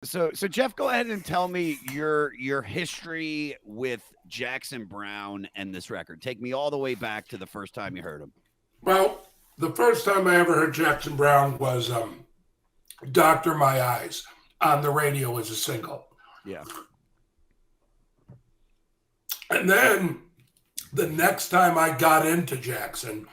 So Jeff, go ahead and tell me your history with Jackson Browne and this record. Take me all the way back to the first time you heard him. Well, the first time I ever heard Jackson Browne was Doctor My Eyes on the radio as a single. Yeah. And then the next time I got into Jackson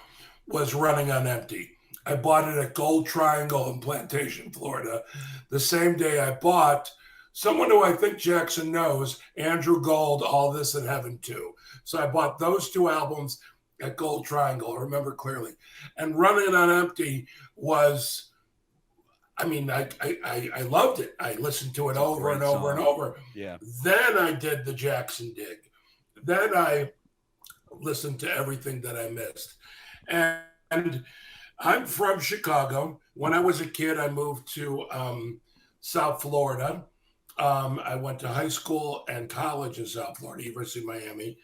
was Running on Empty. I bought it at Gold Triangle in Plantation, Florida. The same day I bought someone who I think Jackson knows, Andrew Gold, All This in Heaven Too. So I bought those two albums at Gold Triangle, I remember clearly. And Running on Empty was, I mean, I loved it. I listened to it over and over and over. Yeah. Then I did the Jackson dig. Then I listened to everything that I missed. And I'm from Chicago. When I was a kid, I moved to South Florida. I went to high school and college in South Florida, University of Miami.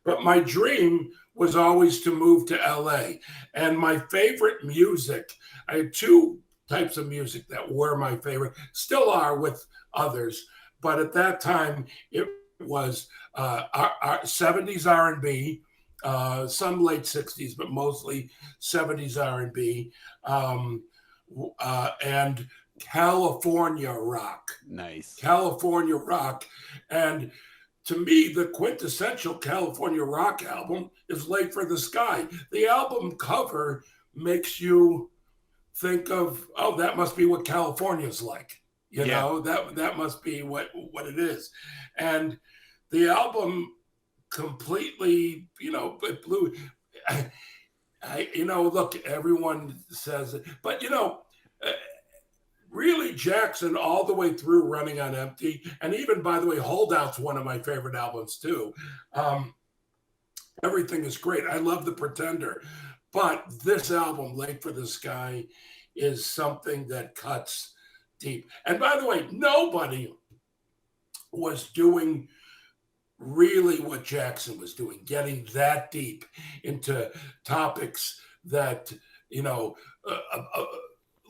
But my dream was always to move to LA. And my favorite music, I had two types of music that were my favorite, still are with others. But at that time, it was 70s R&B, some late 60s, but mostly 70s R&B, and California rock. Nice. California rock. And to me, the quintessential California rock album is Late for the Sky. The album cover makes you think of, oh, that must be what California's like. You know, that must be what it is. And the album completely, it blew. Look, everyone says it, but really Jackson all the way through Running on Empty, and even, by the way, Holdout's one of my favorite albums too. Everything is great. I love The Pretender, but this album, Late for the Sky, is something that cuts deep. And by the way, nobody was doing really what Jackson was doing, getting that deep into topics that,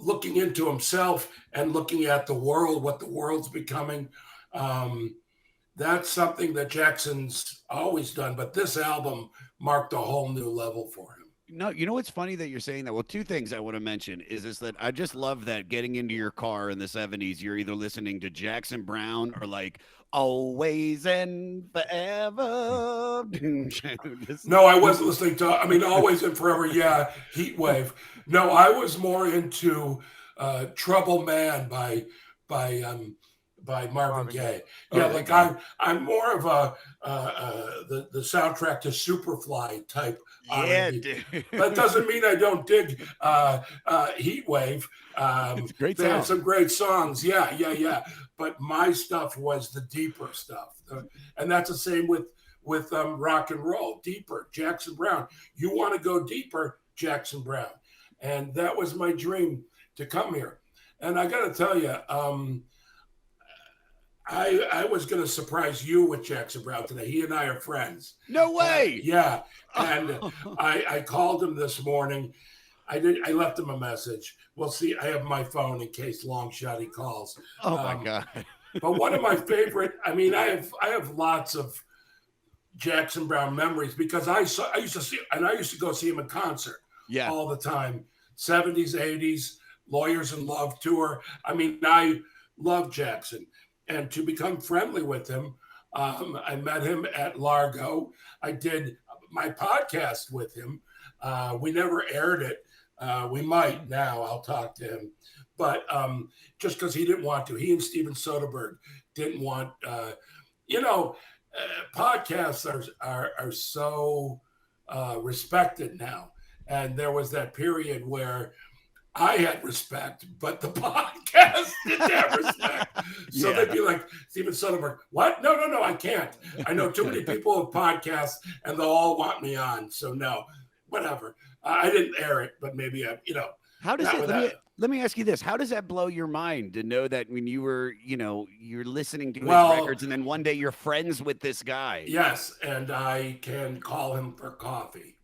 looking into himself and looking at the world, what the world's becoming. That's something that Jackson's always done, but this album marked a whole new level for him. No, you know what's funny that you're saying that? Well, two things I want to mention is that I just love that getting into your car in the 70s, you're either listening to Jackson Browne or like Always and Forever. No, I wasn't listening to, Always and Forever, yeah, Heat Wave. No, I was more into Trouble Man by Marvin Gaye. Yeah, like I'm more of the soundtrack to Superfly type. Yeah, dude. That doesn't mean I don't dig Heat Wave. It's a great they song. have some great songs. Yeah. But my stuff was the deeper stuff, and that's the same with rock and roll. Deeper, Jackson Browne. You want to go deeper, Jackson Browne, and that was my dream to come here. And I got to tell you, I was going to surprise you with Jackson Browne today. He and I are friends. No way. Yeah. And I called him this morning. I left him a message. We'll see. I have my phone in case long shot he calls. Oh my God. But one of my favorite, I have lots of Jackson Browne memories because I used to go see him in concert all the time. 70s, 80s, Lawyers in Love tour. I love Jackson. And to become friendly with him, I met him at Largo. I did my podcast with him. We never aired it. We might now. I'll talk to him. But just because he didn't want to. He and Steven Soderbergh didn't want, podcasts are so respected now. And there was that period where I had respect, but the podcast didn't have respect. So they'd be like, Steven Soderbergh, what? No, I can't. I know too many people with podcasts and they'll all want me on. So no, whatever. I didn't air it, but maybe How does it, let me ask you this. How does that blow your mind to know that when you were, you're listening to his records and then one day you're friends with this guy? Yes. And I can call him for coffee.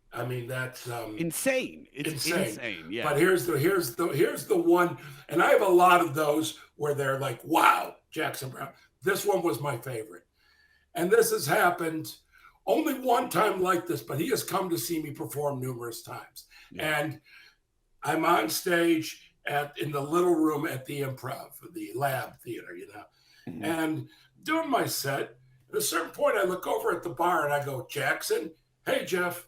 That's insane. It's insane. Yeah. But here's the one, and I have a lot of those where they're like, "Wow, Jackson Browne. This one was my favorite. And this has happened only one time like this, but he has come to see me perform numerous times. Yeah. And I'm on stage in the little room at the Improv, the Lab Theater, and doing my set. At a certain point, I look over at the bar and I go, Jackson, hey, Jeff,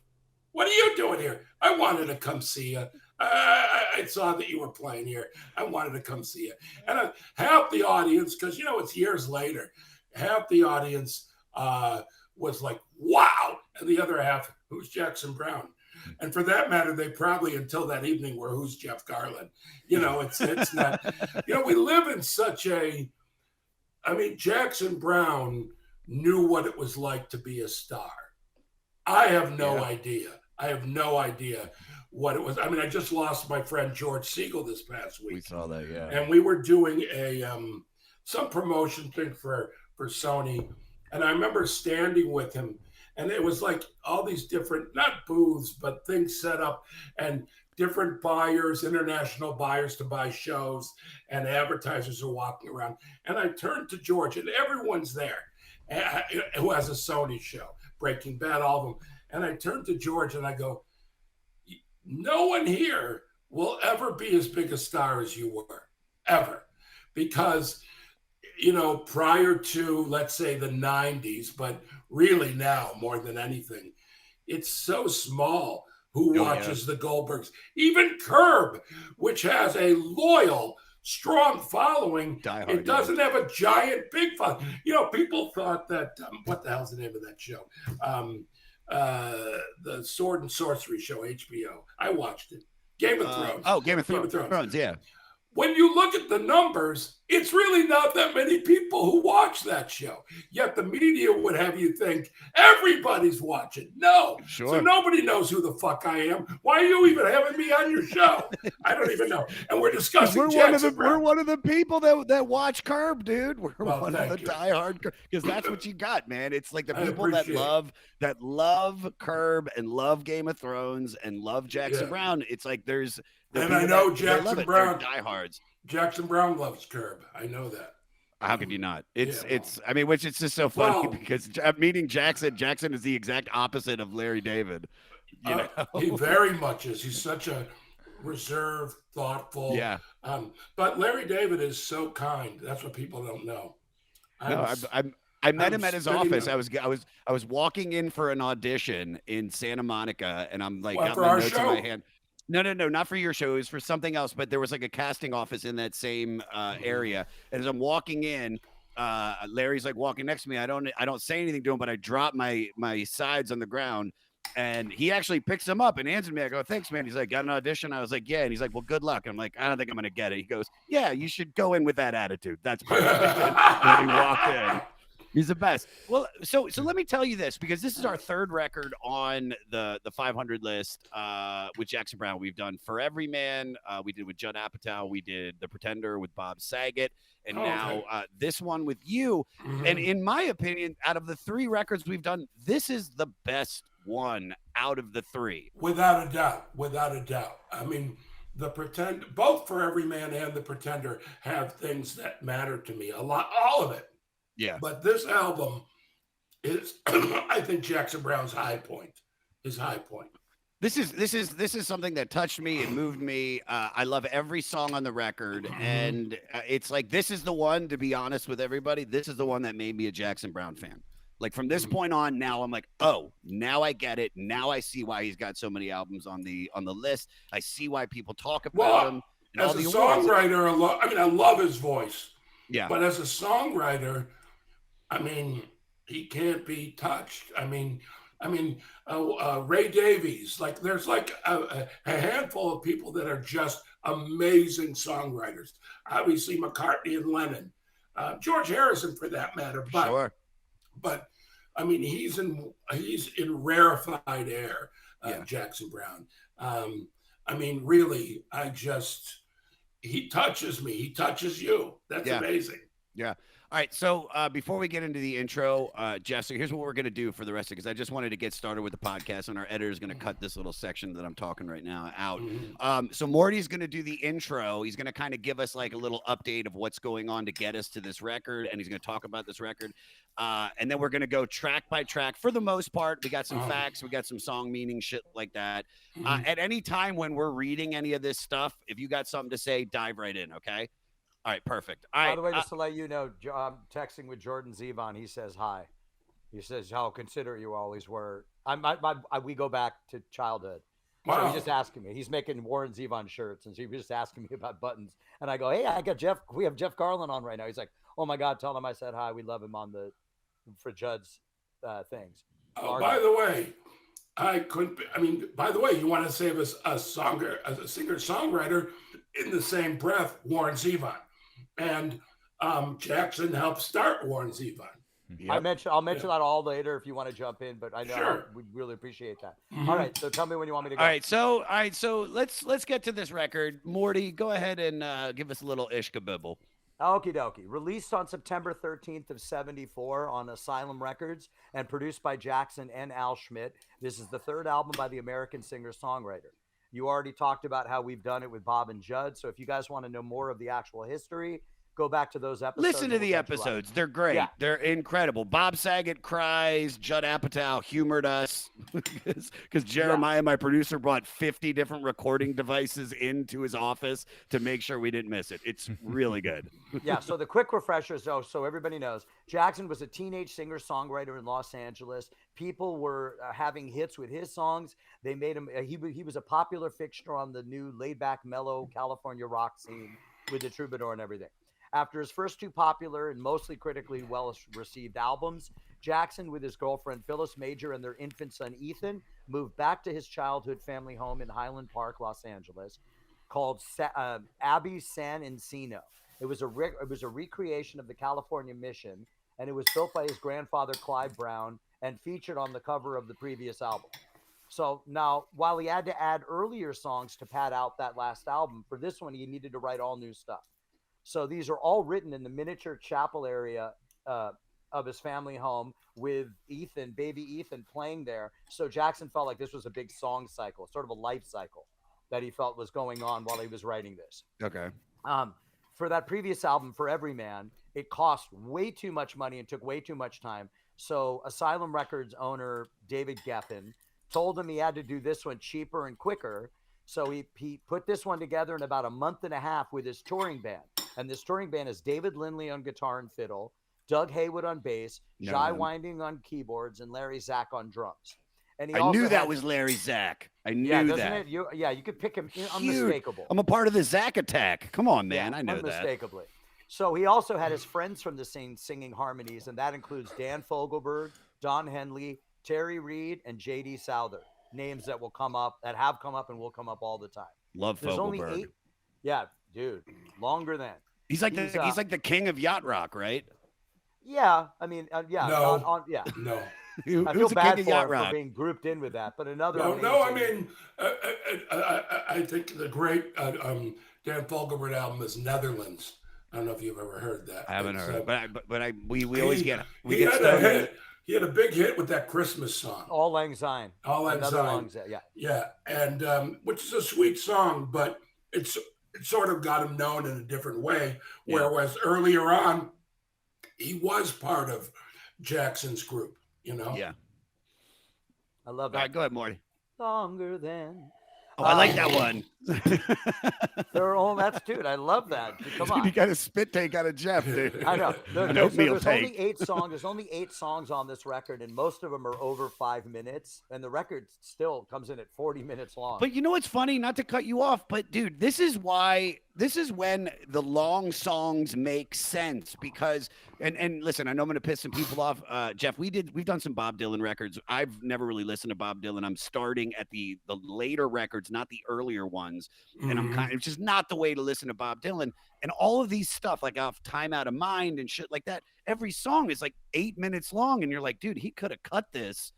what are you doing here? I wanted to come see you. I saw that you were playing here. I wanted to come see you. And half the audience, because, it's years later, half the audience was like, wow. And the other half, who's Jackson Browne? And for that matter, they probably until that evening were, who's Jeff Garlin? It's not, we live in such Jackson Browne knew what it was like to be a star. I have no idea. I have no idea what it was. I just lost my friend George Siegel this past week. We saw that, yeah. And we were doing some promotion thing for Sony. And I remember standing with him, and it was like all these different, not booths, but things set up, and different buyers, international buyers to buy shows, and advertisers are walking around. And I turned to George, and everyone's there who has a Sony show, Breaking Bad, all of them. And I turned to George and I go, no one here will ever be as big a star as you were, ever. Because, prior to, let's say, the 90s, but really now more than anything, it's so small who watches the Goldbergs. Even Curb, which has a loyal, strong following, it doesn't have a giant, big following. People thought that, what the hell's the name of that show? The Sword and Sorcery show, HBO. I watched it. Game of Thrones. Game of Thrones, yeah. When you look at the numbers, it's really not that many people who watch that show. Yet the media would have you think everybody's watching. No. Sure. So nobody knows who the fuck I am. Why are you even having me on your show? I don't even know. And we're discussing we're one of the people that watch Curb, dude. We're one of the diehard, because that's what you got, man. It's like the people that love Curb and love Game of Thrones and love Jackson Browne. It's like there's and I know Jackson Browne. Diehards. Jackson Browne loves Curb. I know that. How could you not? Which it's just so funny because meeting Jackson is the exact opposite of Larry David. He very much is. He's such a reserved, thoughtful. Yeah. But Larry David is so kind. That's what people don't know. I met him at his office. I was walking in for an audition in Santa Monica, and I'm like, got my notes in my hand. No, not for your show. It was for something else, but there was like a casting office in that same area. And as I'm walking in, Larry's like walking next to me. I don't say anything to him, but I drop my sides on the ground, and he actually picks them up and hands me. I go, thanks, man. He's like, got an audition? I was like, yeah. And he's like, well, good luck. I'm like, I don't think I'm gonna get it. He goes, yeah, you should go in with that attitude. That's perfect. And he walked in. He's the best. Well, so let me tell you this, because this is our third record on the 500 list with Jackson Browne. We've done For Every Man. We did with Judd Apatow. We did The Pretender with Bob Saget. And now this one with you. Mm-hmm. And in my opinion, out of the three records we've done, this is the best one out of the three. Without a doubt. Both For Every Man and The Pretender have things that matter to me a lot, all of it. Yeah. But this album is, I think, Jackson Browne's high point. His high point. This is something that touched me and moved me. I love every song on the record, and it's like, this is the one, to be honest with everybody, this is the one that made me a Jackson Browne fan. Like, from this point on, now I'm like, oh, now I get it. Now I see why he's got so many albums on the list. I see why people talk about him. As a songwriter, I love his voice. Yeah. But as a songwriter, he can't be touched. Ray Davies, like, there's like a handful of people that are just amazing songwriters. Obviously, McCartney and Lennon, George Harrison for that matter. But, sure. But he's in rarefied air, Jackson Browne. Really, he touches me. He touches you. That's amazing. Yeah. All right. So before we get into the intro, Jeff, so here's what we're going to do for the rest of it, because I just wanted to get started with the podcast, and our editor is going to cut this little section that I'm talking right now out. Mhm. So Morty's going to do the intro. He's going to kind of give us like a little update of what's going on to get us to this record, and he's going to talk about this record. And then we're going to go track by track for the most part. We got some facts, we got some song meaning, shit like that. At any time when we're reading any of this stuff, if you got something to say, dive right in. Okay. All right, perfect. All By right. the way, just to let you know, I'm texting with Jordan Zevon. He says hi. He says how considerate you always were. We go back to childhood. So Wow. he's just asking me. He's making Warren Zevon shirts, and so he was just asking me about buttons. And I go, hey, I got Jeff. We have Jeff Garlin on right now. He's like, oh my God, tell him I said hi. We love him on the for Judd's things. By the way, I couldn't. I mean, by the way, you want to save us a singer-songwriter in the same breath, Warren Zevon, and Jackson helped start Warren Zevon. Yep. I'll mention that all later if you want to jump in, but I know Sure. we really appreciate that. Mhm. All right, so tell me when you want me to go. All right, so let's get to this record. Morty, go ahead and give us a little ishkabibble. Okie dokie. Released on September 13th of 74 on Asylum Records and produced by Jackson and Al Schmidt. This is the third album by the American singer-songwriter. You already talked about how we've done it with Bob and Judd. So if you guys want to know more of the actual history, go back to those episodes. Listen to the episodes. They're great. Yeah. They're incredible. Bob Saget cries. Judd Apatow humored us because Jeremiah, my producer, brought 50 different recording devices into his office to make sure we didn't miss it. It's really good. Yeah, so the quick refreshers, though, so everybody knows, Jackson was a teenage singer-songwriter in Los Angeles. People were having hits with his songs. They made him, he was a popular fixture on the new laid-back, mellow California rock scene with the Troubadour and everything. After his first two popular and mostly critically well-received albums, Jackson, with his girlfriend Phyllis Major and their infant son Ethan, moved back to his childhood family home in Highland Park, Los Angeles, called Abbey San Encino. It was a recreation of the California Mission, and it was built by his grandfather Clyde Brown and featured on the cover of the previous album. So now, while he had to add earlier songs to pad out that last album, for this one he needed to write all new stuff. So these are all written in the miniature chapel area of his family home with Ethan, baby Ethan, playing there. So Jackson felt like this was a big song cycle, sort of a life cycle that he felt was going on while he was writing this. Okay. For that previous album, For Every Man, it cost way too much money and took way too much time. So Asylum Records owner David Geffen told him he had to do this one cheaper and quicker. So he put this one together in about a month and a half with his touring band. And this touring band is David Lindley on guitar and fiddle, Doug Haywood on bass, Jai Winding on keyboards, and Larry Zach on drums. And I knew that was Larry Zach. I knew that. You could pick him Huge. unmistakable. I'm a part of the Zach attack. Come on, man. Yeah, I know that. unmistakably. So he also had his friends from the scene singing harmonies, and that includes Dan Fogelberg, Don Henley, Terry Reid, and J.D. Souther. Names that will come up, that have come up, and will come up all the time. Love There's only Fogelberg. 8. Yeah, dude, longer than. He's like the king of yacht rock, right? Yeah, I mean, yeah, No. yeah. No. I feel bad for him for being grouped in with that, but another. No. I mean, I think the great Dan Fogelberg album is Netherlands. I don't know if you've ever heard that. I haven't heard, but we he, always get he had a hit. He had a big hit with that Christmas song. All Lang Syne. All Lang Syne. Yeah. Yeah, and which is a sweet song, but it sort of got him known in a different way. Yeah. Whereas earlier on, he was part of Jackson's group. You know. Yeah. I love that. All right, go ahead, Morty. Longer than. Oh, I like that one. They're all that's dude. I love that. Come on. Dude, you got a spit take out of Jeff, dude. I know. There's only 8 songs. There's only 8 songs on this record, and most of them are over 5 minutes. And the record still comes in at 40 minutes long. But you know what's funny? Not to cut you off, but dude, this is when the long songs make sense because and listen, I know I'm gonna piss some people off. Jeff, we've done some Bob Dylan records. I've never really listened to Bob Dylan. I'm starting at the later records, not the earlier ones. And it's just not the way to listen to Bob Dylan. And all of these stuff, like off Time Out of Mind and shit like that, every song is like 8 minutes long, and you're like, dude, he could have cut this,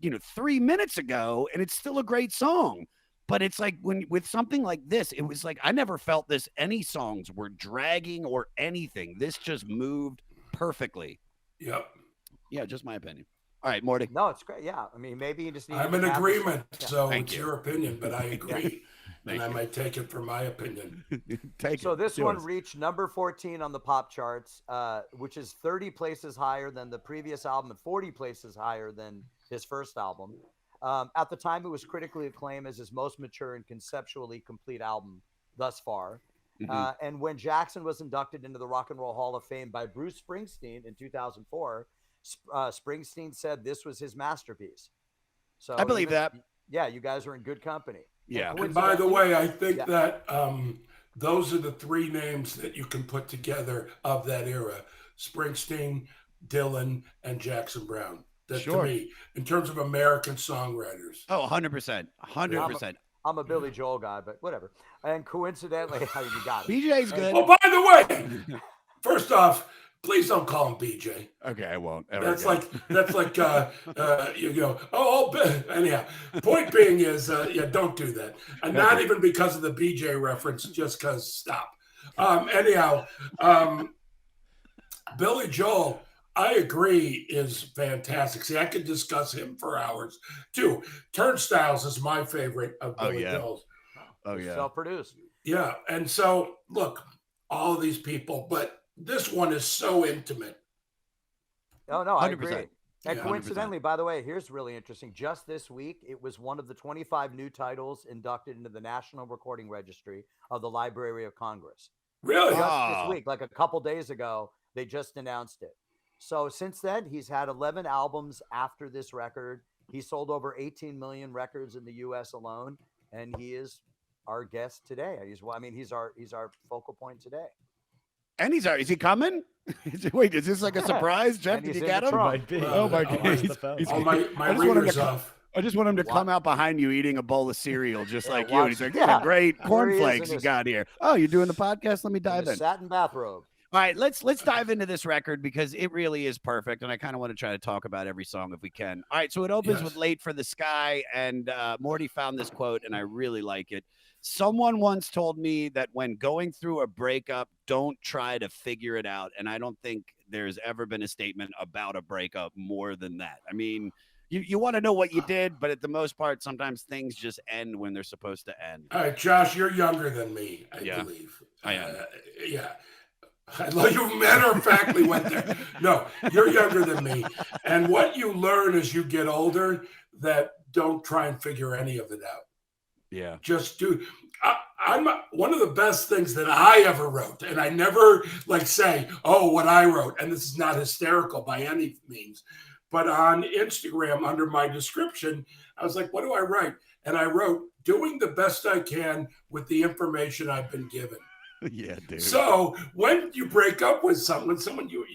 3 minutes ago, and it's still a great song. But it's like with something like this, it was like I never felt this. Any songs were dragging or anything. This just moved perfectly. Yep. Yeah, just my opinion. All right, Morty. No, it's great. Yeah, I mean, maybe you just need. I'm in agreement, Yeah. so Thank it's you. your opinion, but I agree, and I you. might take it for my opinion. Take So it. this It's one yours. reached number 14 on the pop charts, which is 30 places higher than the previous album and 40 places higher than his first album. At the time, it was critically acclaimed as his most mature and conceptually complete album thus far. And when Jackson was inducted into the Rock and Roll Hall of Fame by Bruce Springsteen in 2004, Springsteen said this was his masterpiece. So I believe that. Yeah, you guys are in good company. Yeah. And by the way, I think Yeah. that those are the three names that you can put together of that era: Springsteen, Dylan, and Jackson Browne. That Sure. to me, in terms of American songwriters. Oh, 100%. 100%. I'm a Billy Joel guy, but whatever. And coincidentally, you got it. BJ's good. Oh, by the way, first off, please don't call him BJ. Okay, I won't. Ever That's again. like you go, anyhow. Point being is, don't do that. And not even because of the BJ reference, just because, stop. Billy Joel, I agree, is fantastic. See, I could discuss him for hours too. Turnstiles is my favorite of Billy Joel's. Oh, yeah. Self-produced. Yeah. And so, look, all of these people, but this one is so intimate. Oh, no, I 100%. agree. And Yeah, coincidentally, by the way, here's really interesting. Just this week, it was one of the 25 new titles inducted into the National Recording Registry of the Library of Congress. Really? Just this week, like a couple days ago, they just announced it. So since then, he's had 11 albums after this record. He sold over 18 million records in the U.S. alone, and he is our guest today. He's our focal point today. And is he coming? Wait, is this like a surprise, Jeff? And Did he's you in get the him? trunk. Might be. Oh my I'll God. answer the phone. He's- Oh, my I just want him reader's to- off. I just want him to come out behind you eating a bowl of cereal, just Yeah, like you. And he's like, "These yeah. are great Here he is cornflakes in you his- got here." Oh, you're doing the podcast? Let me In dive a in. satin bathrobe. All right, let's dive into this record because it really is perfect, and I kind of want to try to talk about every song if we can. All right, so it opens with "Late for the Sky," and Morty found this quote, and I really like it. Someone once told me that when going through a breakup, don't try to figure it out, and I don't think there's ever been a statement about a breakup more than that. I mean, you want to know what you did, but at the most part, sometimes things just end when they're supposed to end. All right, Josh, you're younger than me, I Yeah, believe. I am. Yeah. I love you matter-of-factly went there. No, you're younger than me. And what you learn as you get older, that don't try and figure any of it out. Yeah. Just do. I'm one of the best things that I ever wrote, and I never say, "Oh, what I wrote." And this is not hysterical by any means, but on Instagram under my description, I was like, "What do I write?" And I wrote, "Doing the best I can with the information I've been given." Yeah, dude. So when you break up with someone, you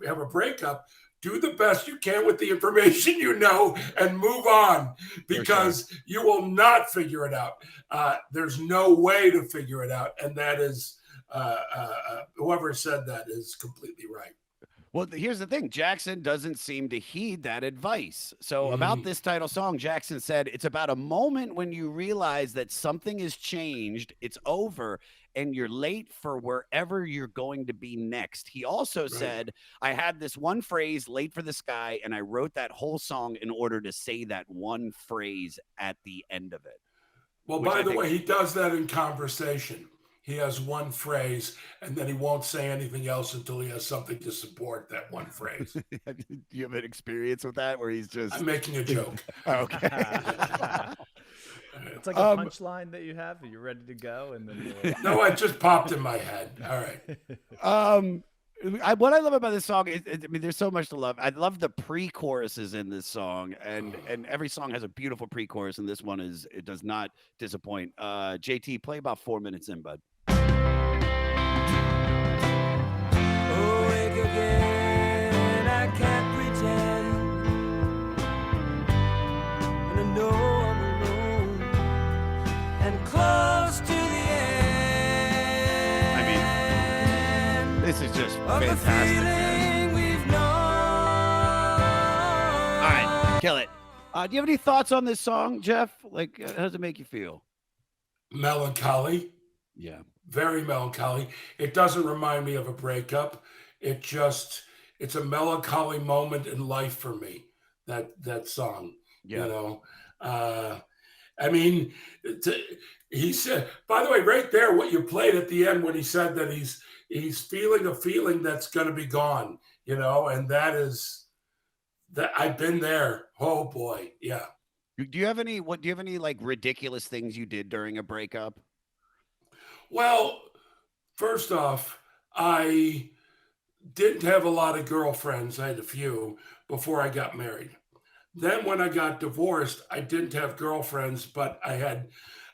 have a breakup, do the best you can with the information you know and move on, because you will not figure it out. There's no way to figure it out. And that is, whoever said that is completely right. Well, here's the thing. Jackson doesn't seem to heed that advice. So about this title song, Jackson said, it's about a moment when you realize that something has changed, it's over, and you're late for wherever you're going to be next. He also said, I had this one phrase, "late for the sky," and I wrote that whole song in order to say that one phrase at the end of it. Well, by the way, he does that in conversation. He has one phrase, and then he won't say anything else until he has something to support that one phrase. Do you have an experience with that where he's just... I'm making a joke. Okay. It's like a punchline that you have. You're ready to go, and then No, it just popped in my head. All right. What I love about this song is, I mean, there's so much to love. I love the pre-choruses in this song, and every song has a beautiful pre-chorus, and this one it does not disappoint. JT, play about 4 minutes in, bud. Awake again, I can't pretend, and I know I'm alone and close to the end. I mean, this is just of the fantastic, man. feeling we've known. All right, kill it. Do you have any thoughts on this song, Jeff? Like, how does it make you feel? Melancholy, Yeah. very melancholy. It doesn't remind me of a breakup. It's a melancholy moment in life for me. That song, Yeah. you know. Uh, I mean, t- he said. By the way, right there, what you played at the end when he said that he's feeling a feeling that's going to be gone, and that is that I've been there. Oh boy, yeah. Do you have any like ridiculous things you did during a breakup? Well, first off, I didn't have a lot of girlfriends. I had a few before I got married. Then when I got divorced, I didn't have girlfriends, but I had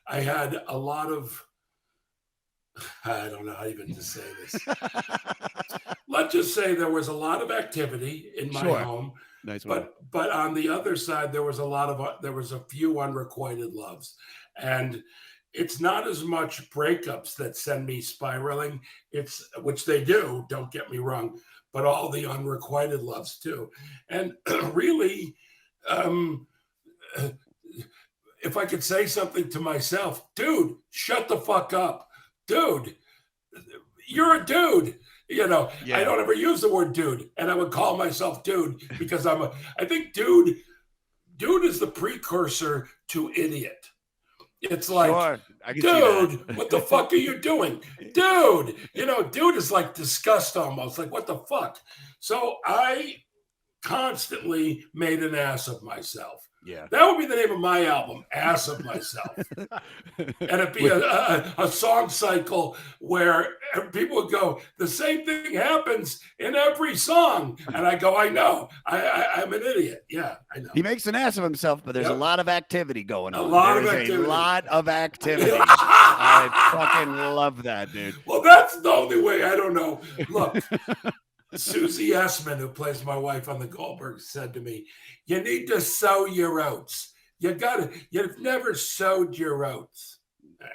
a lot of I don't know how even to say this. Let's just say there was a lot of activity in my Sure. home, Nice one. but on the other side there was a few unrequited loves, and it's not as much breakups that send me spiraling. It's which they do. Don't get me wrong, but all the unrequited loves too, and really. Um, if I could say something to myself, dude, shut the fuck up. Dude, you're a dude. Yeah. I don't ever use the word dude, and I would call myself dude because I think dude is the precursor to idiot. It's like, Sure. I can see that. dude, what the fuck are you doing? Dude, dude is like disgust almost, like what the fuck? So I constantly made an ass of myself. Yeah. That would be the name of my album, Ass of Myself. And it'd be a song cycle where people would go, the same thing happens in every song. And I go, I know. I'm an idiot. Yeah, I know. He makes an ass of himself, but there's a lot of activity going on. A lot of There's activity. a lot of activity. I fucking love that, dude. Well, that's the only way. I don't know. Look, Susie Essman, who plays my wife on the Goldberg, said to me, you need to sow your oats. You've never sowed your oats. Right.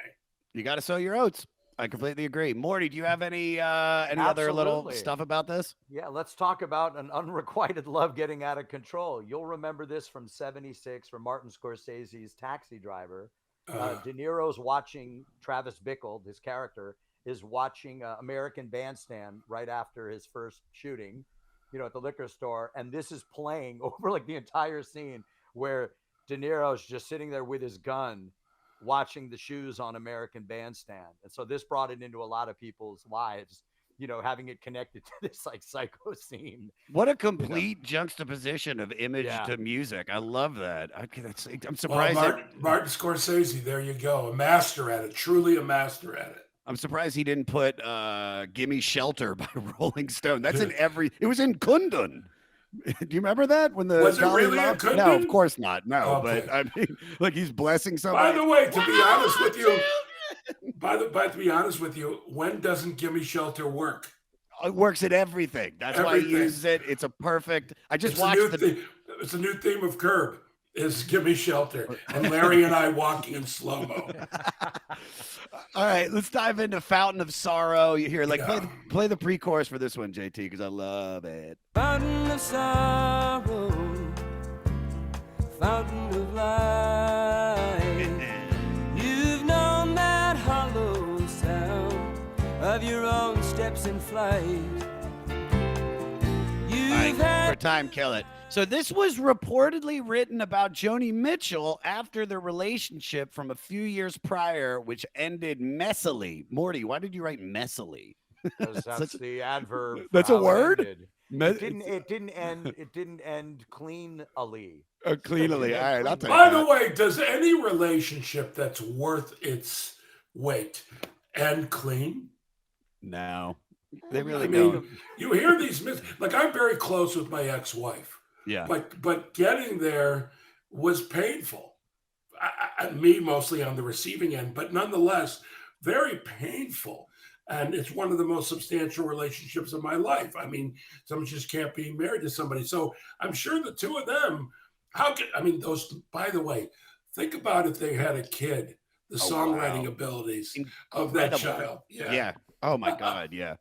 You got to sow your oats. I completely agree. Morty, do you have any other little Absolutely. stuff about this? Yeah, let's talk about an unrequited love getting out of control. You'll remember this from '76 from Martin Scorsese's Taxi Driver. De Niro's watching Travis Bickle, his character, is watching American Bandstand right after his first shooting, at the liquor store. And this is playing over like the entire scene where De Niro's just sitting there with his gun watching the shoes on American Bandstand. And so this brought it into a lot of people's lives, having it connected to this like psycho scene. What a complete juxtaposition of image to music. I love that. I'm surprised. Martin Scorsese, there you go. A master at it, truly a master at it. I'm surprised he didn't put Gimme Shelter by Rolling Stone. That's it was in Kundun. Do you remember that? Was it really in Kundun? No, of course not. No, Okay. but I mean, like he's blessing somebody. By the way, to be honest with you, to be honest with you, when doesn't Gimme Shelter work? It works at everything. That's why he uses it. It's a perfect. I just watched It's a new theme of Curb. Is Gimme Shelter, and Larry and I walking in slow-mo. All right, let's dive into Fountain of Sorrow. You hear play the pre-chorus for this one, JT, because I love it. Fountain of sorrow, fountain of life. You've known that hollow sound of your own steps in flight. For time, kill it. So this was reportedly written about Joni Mitchell after their relationship from a few years prior, which ended messily. Morty, why did you write messily? Because that's the adverb. That's a word? It didn't end cleanly. Cleanly. All right, I'll take By that. the way, does any relationship that's worth its weight end clean? No, they really I mean, don't. you hear these like I'm very close with my ex-wife. Yeah. But getting there was painful. Me mostly on the receiving end, but nonetheless, very painful. And it's one of the most substantial relationships of my life. I mean, someone just can't be married to somebody. So I'm sure the two of them, those, by the way, think about if they had a kid, the songwriting abilities of that child. Yeah. Oh my God, yeah.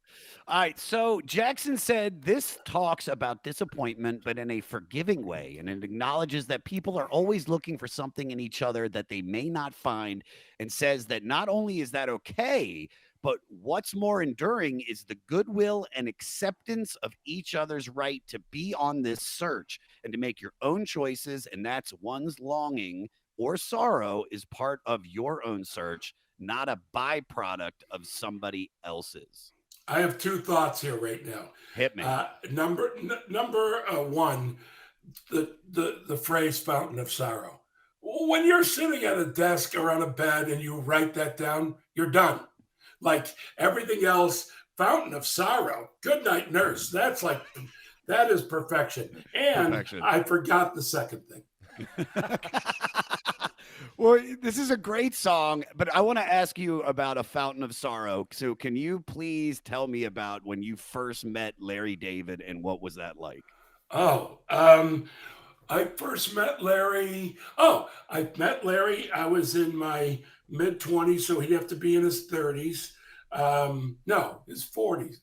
All right, so Jackson said this talks about disappointment, but in a forgiving way, and it acknowledges that people are always looking for something in each other that they may not find, and says that not only is that okay, but what's more enduring is the goodwill and acceptance of each other's right to be on this search and to make your own choices, and that's one's longing or sorrow is part of your own search, not a byproduct of somebody else's. I have two thoughts here right now. Hit me. Number one, the phrase "fountain of sorrow." When you're sitting at a desk or on a bed and you write that down, you're done. Like everything else, fountain of sorrow. Good night, nurse. That is perfection. And Perfection. I forgot the second thing. Well, this is a great song, but I want to ask you about A Fountain of Sorrow. So can you please tell me about when you first met Larry David and what was that like? I first met Larry. I met Larry. I was in my mid-20s, so he'd have to be in his 30s. No, his 40s.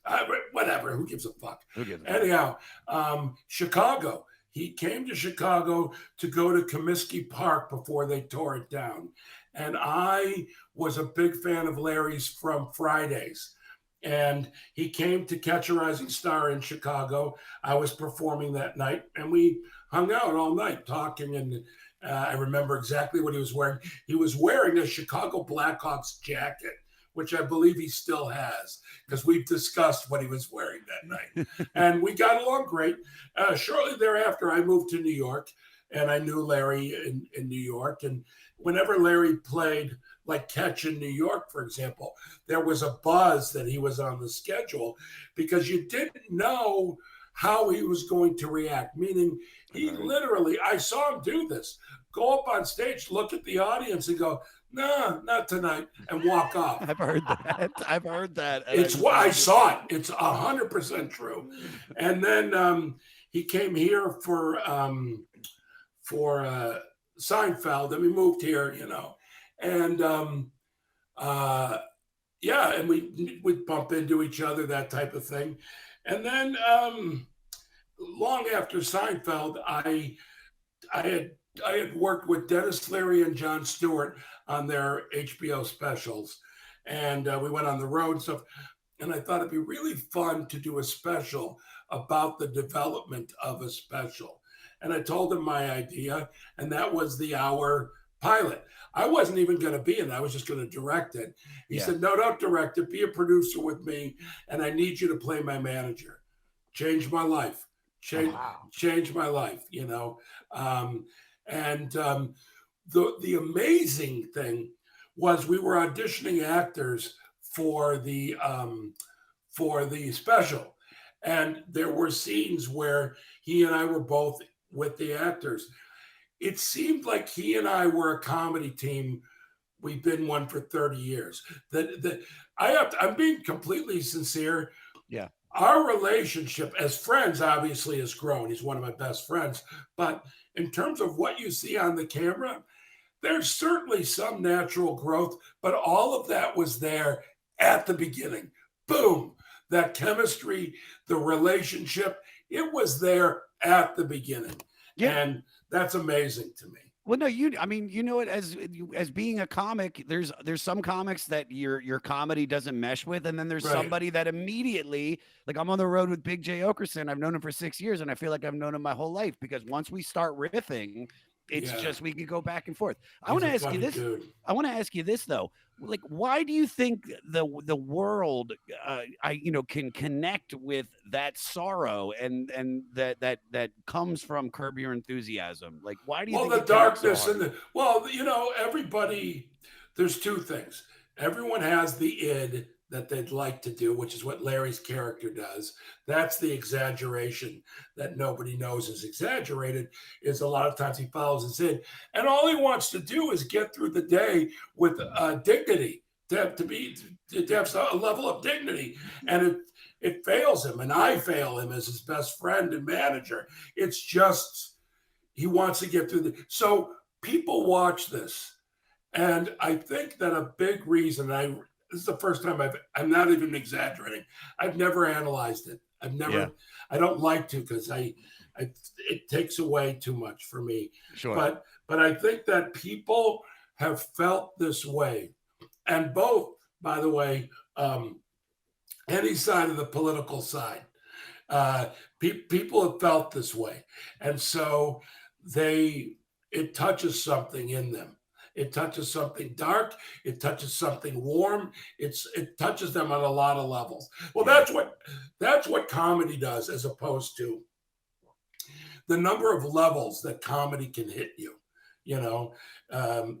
Whatever. Who gives a fuck? Who gives a fuck? Anyhow, Chicago. He came to Chicago to go to Comiskey Park before they tore it down. And I was a big fan of Larry's from Fridays. And he came to Catch a Rising Star in Chicago. I was performing that night, and we hung out all night talking. And I remember exactly what he was wearing. He was wearing a Chicago Blackhawks jacket, which I believe he still has, because we've discussed what he was wearing that night. And we got along great. Shortly thereafter, I moved to New York, and I knew Larry in New York. And whenever Larry played, like Catch in New York, for example, there was a buzz that he was on the schedule because you didn't know how he was going to react, meaning he literally, I saw him do this, go up on stage, look at the audience and go, "No, not tonight," and walk off. I've heard that. I've heard that. It's what I saw it. It's 100% true. And then he came here for Seinfeld, and we moved here, and and we'd bump into each other, that type of thing. And then long after Seinfeld, I had worked with Dennis Leary and Jon Stewart on their HBO specials, and we went on the road and stuff. And I thought it'd be really fun to do a special about the development of a special. And I told him my idea, and that was the hour pilot. I wasn't even going to be in it. I was just going to direct it. He said, "No, don't direct it. Be a producer with me, and I need you to play my manager." Changed my life. Changed my life, the amazing thing was we were auditioning actors for the special, and there were scenes where he and I were both with the actors. It seemed like he and I were a comedy team. We've been one for 30 years. I'm being completely sincere. Yeah. Our relationship as friends obviously has grown. He's one of my best friends. But in terms of what you see on the camera, there's certainly some natural growth, but all of that was there at the beginning. Boom. That chemistry, the relationship, it was there at the beginning. Yeah. And that's amazing to me. Well, no, it as being a comic, there's some comics that your comedy doesn't mesh with, and then there's somebody that immediately, like I'm on the road with Big J Okerson. I've known him for 6 years, and I feel like I've known him my whole life because once we start riffing, it's just we can go back and forth. I want to ask you this. Dude. I want to ask you this though. Like, why do you think the world, can connect with that sorrow and that comes from Curb Your Enthusiasm? Like, why do you? Well, think the darkness and everybody. There's two things. Everyone has the id that they'd like to do, which is what Larry's character does. That's the exaggeration that nobody knows is exaggerated, is a lot of times he follows his id. And all he wants to do is get through the day with dignity, to have a level of dignity. And it fails him, and I fail him as his best friend and manager. It's just, he wants to get through so people watch this. And I think that a big reason, this is the first time I'm not even exaggerating. I've never analyzed it. I don't like to, because it takes away too much for me. Sure. But I think that people have felt this way, and both, by the way, any side of the political side, people have felt this way, and so it touches something in them. It touches something dark. It touches something warm. It touches them on a lot of levels. Well, that's what comedy does, as opposed to the number of levels that comedy can hit you,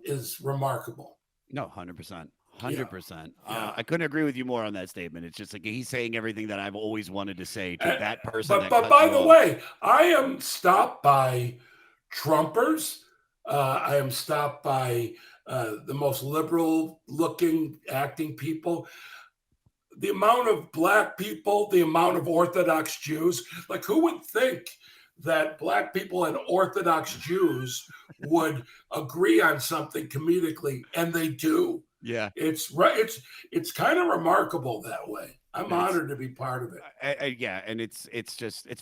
is remarkable. No, 100%. 100%. Yeah. I couldn't agree with you more on that statement. It's just like he's saying everything that I've always wanted to say to that person. But by the way, I am stopped by Trumpers. I am stopped by the most liberal-looking acting people. The amount of Black people, the amount of Orthodox Jews. Like, who would think that Black people and Orthodox Jews would agree on something comedically? And they do. Yeah, it's kind of remarkable that way. I'm honored to be part of it. Yeah, and it's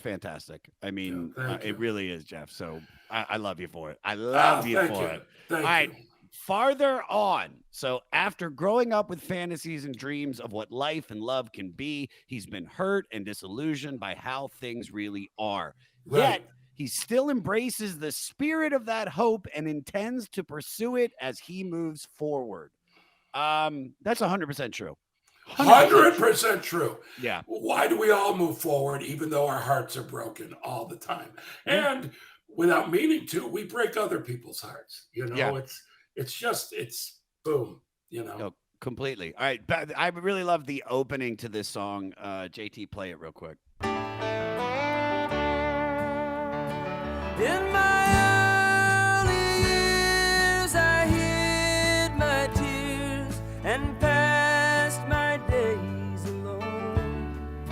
fantastic. I mean, it really is, Jeff. So I love you for it. I love you for it. Thank you. All right, farther on. So after growing up with fantasies and dreams of what life and love can be, he's been hurt and disillusioned by how things really are. Right. Yet he still embraces the spirit of that hope and intends to pursue it as he moves forward. That's 100% true. 100% true. Yeah. Why do we all move forward even though our hearts are broken all the time? And without meaning to, we break other people's hearts. It's boom, No, completely. All right. But I really love the opening to this song. JT, play it real quick. In my early years, I hid my tears and passed my days alone,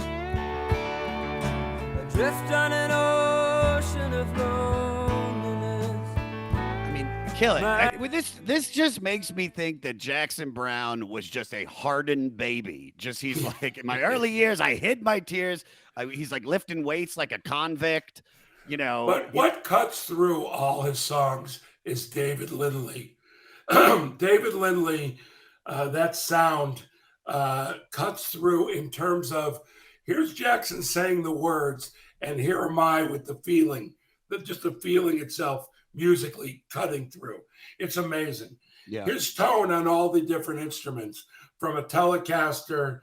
adrift on an ocean of loneliness. I mean, kill it. With this just makes me think that Jackson Browne was just a hardened baby. He's like, in my early years, I hid my tears. He's like lifting weights like a convict. But what cuts through all his songs is David Lindley. David Lindley, that sound cuts through in terms of, here's Jackson saying the words, and here am I with the feeling, just the feeling itself musically cutting through. It's amazing. Yeah. His tone on all the different instruments, from a Telecaster,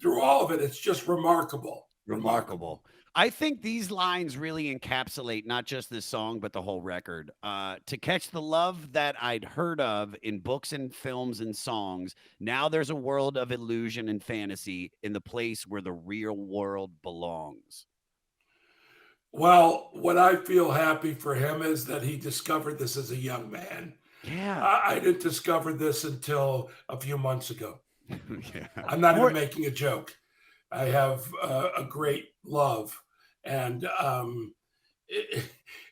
through all of it, it's just remarkable. Remarkable. I think these lines really encapsulate not just this song, but the whole record. To catch the love that I'd heard of in books and films and songs, now there's a world of illusion and fantasy in the place where the real world belongs. Well, what I feel happy for him is that he discovered this as a young man. Yeah. I didn't discover this until a few months ago. Yeah. I'm not even making a joke. I have a great love, and I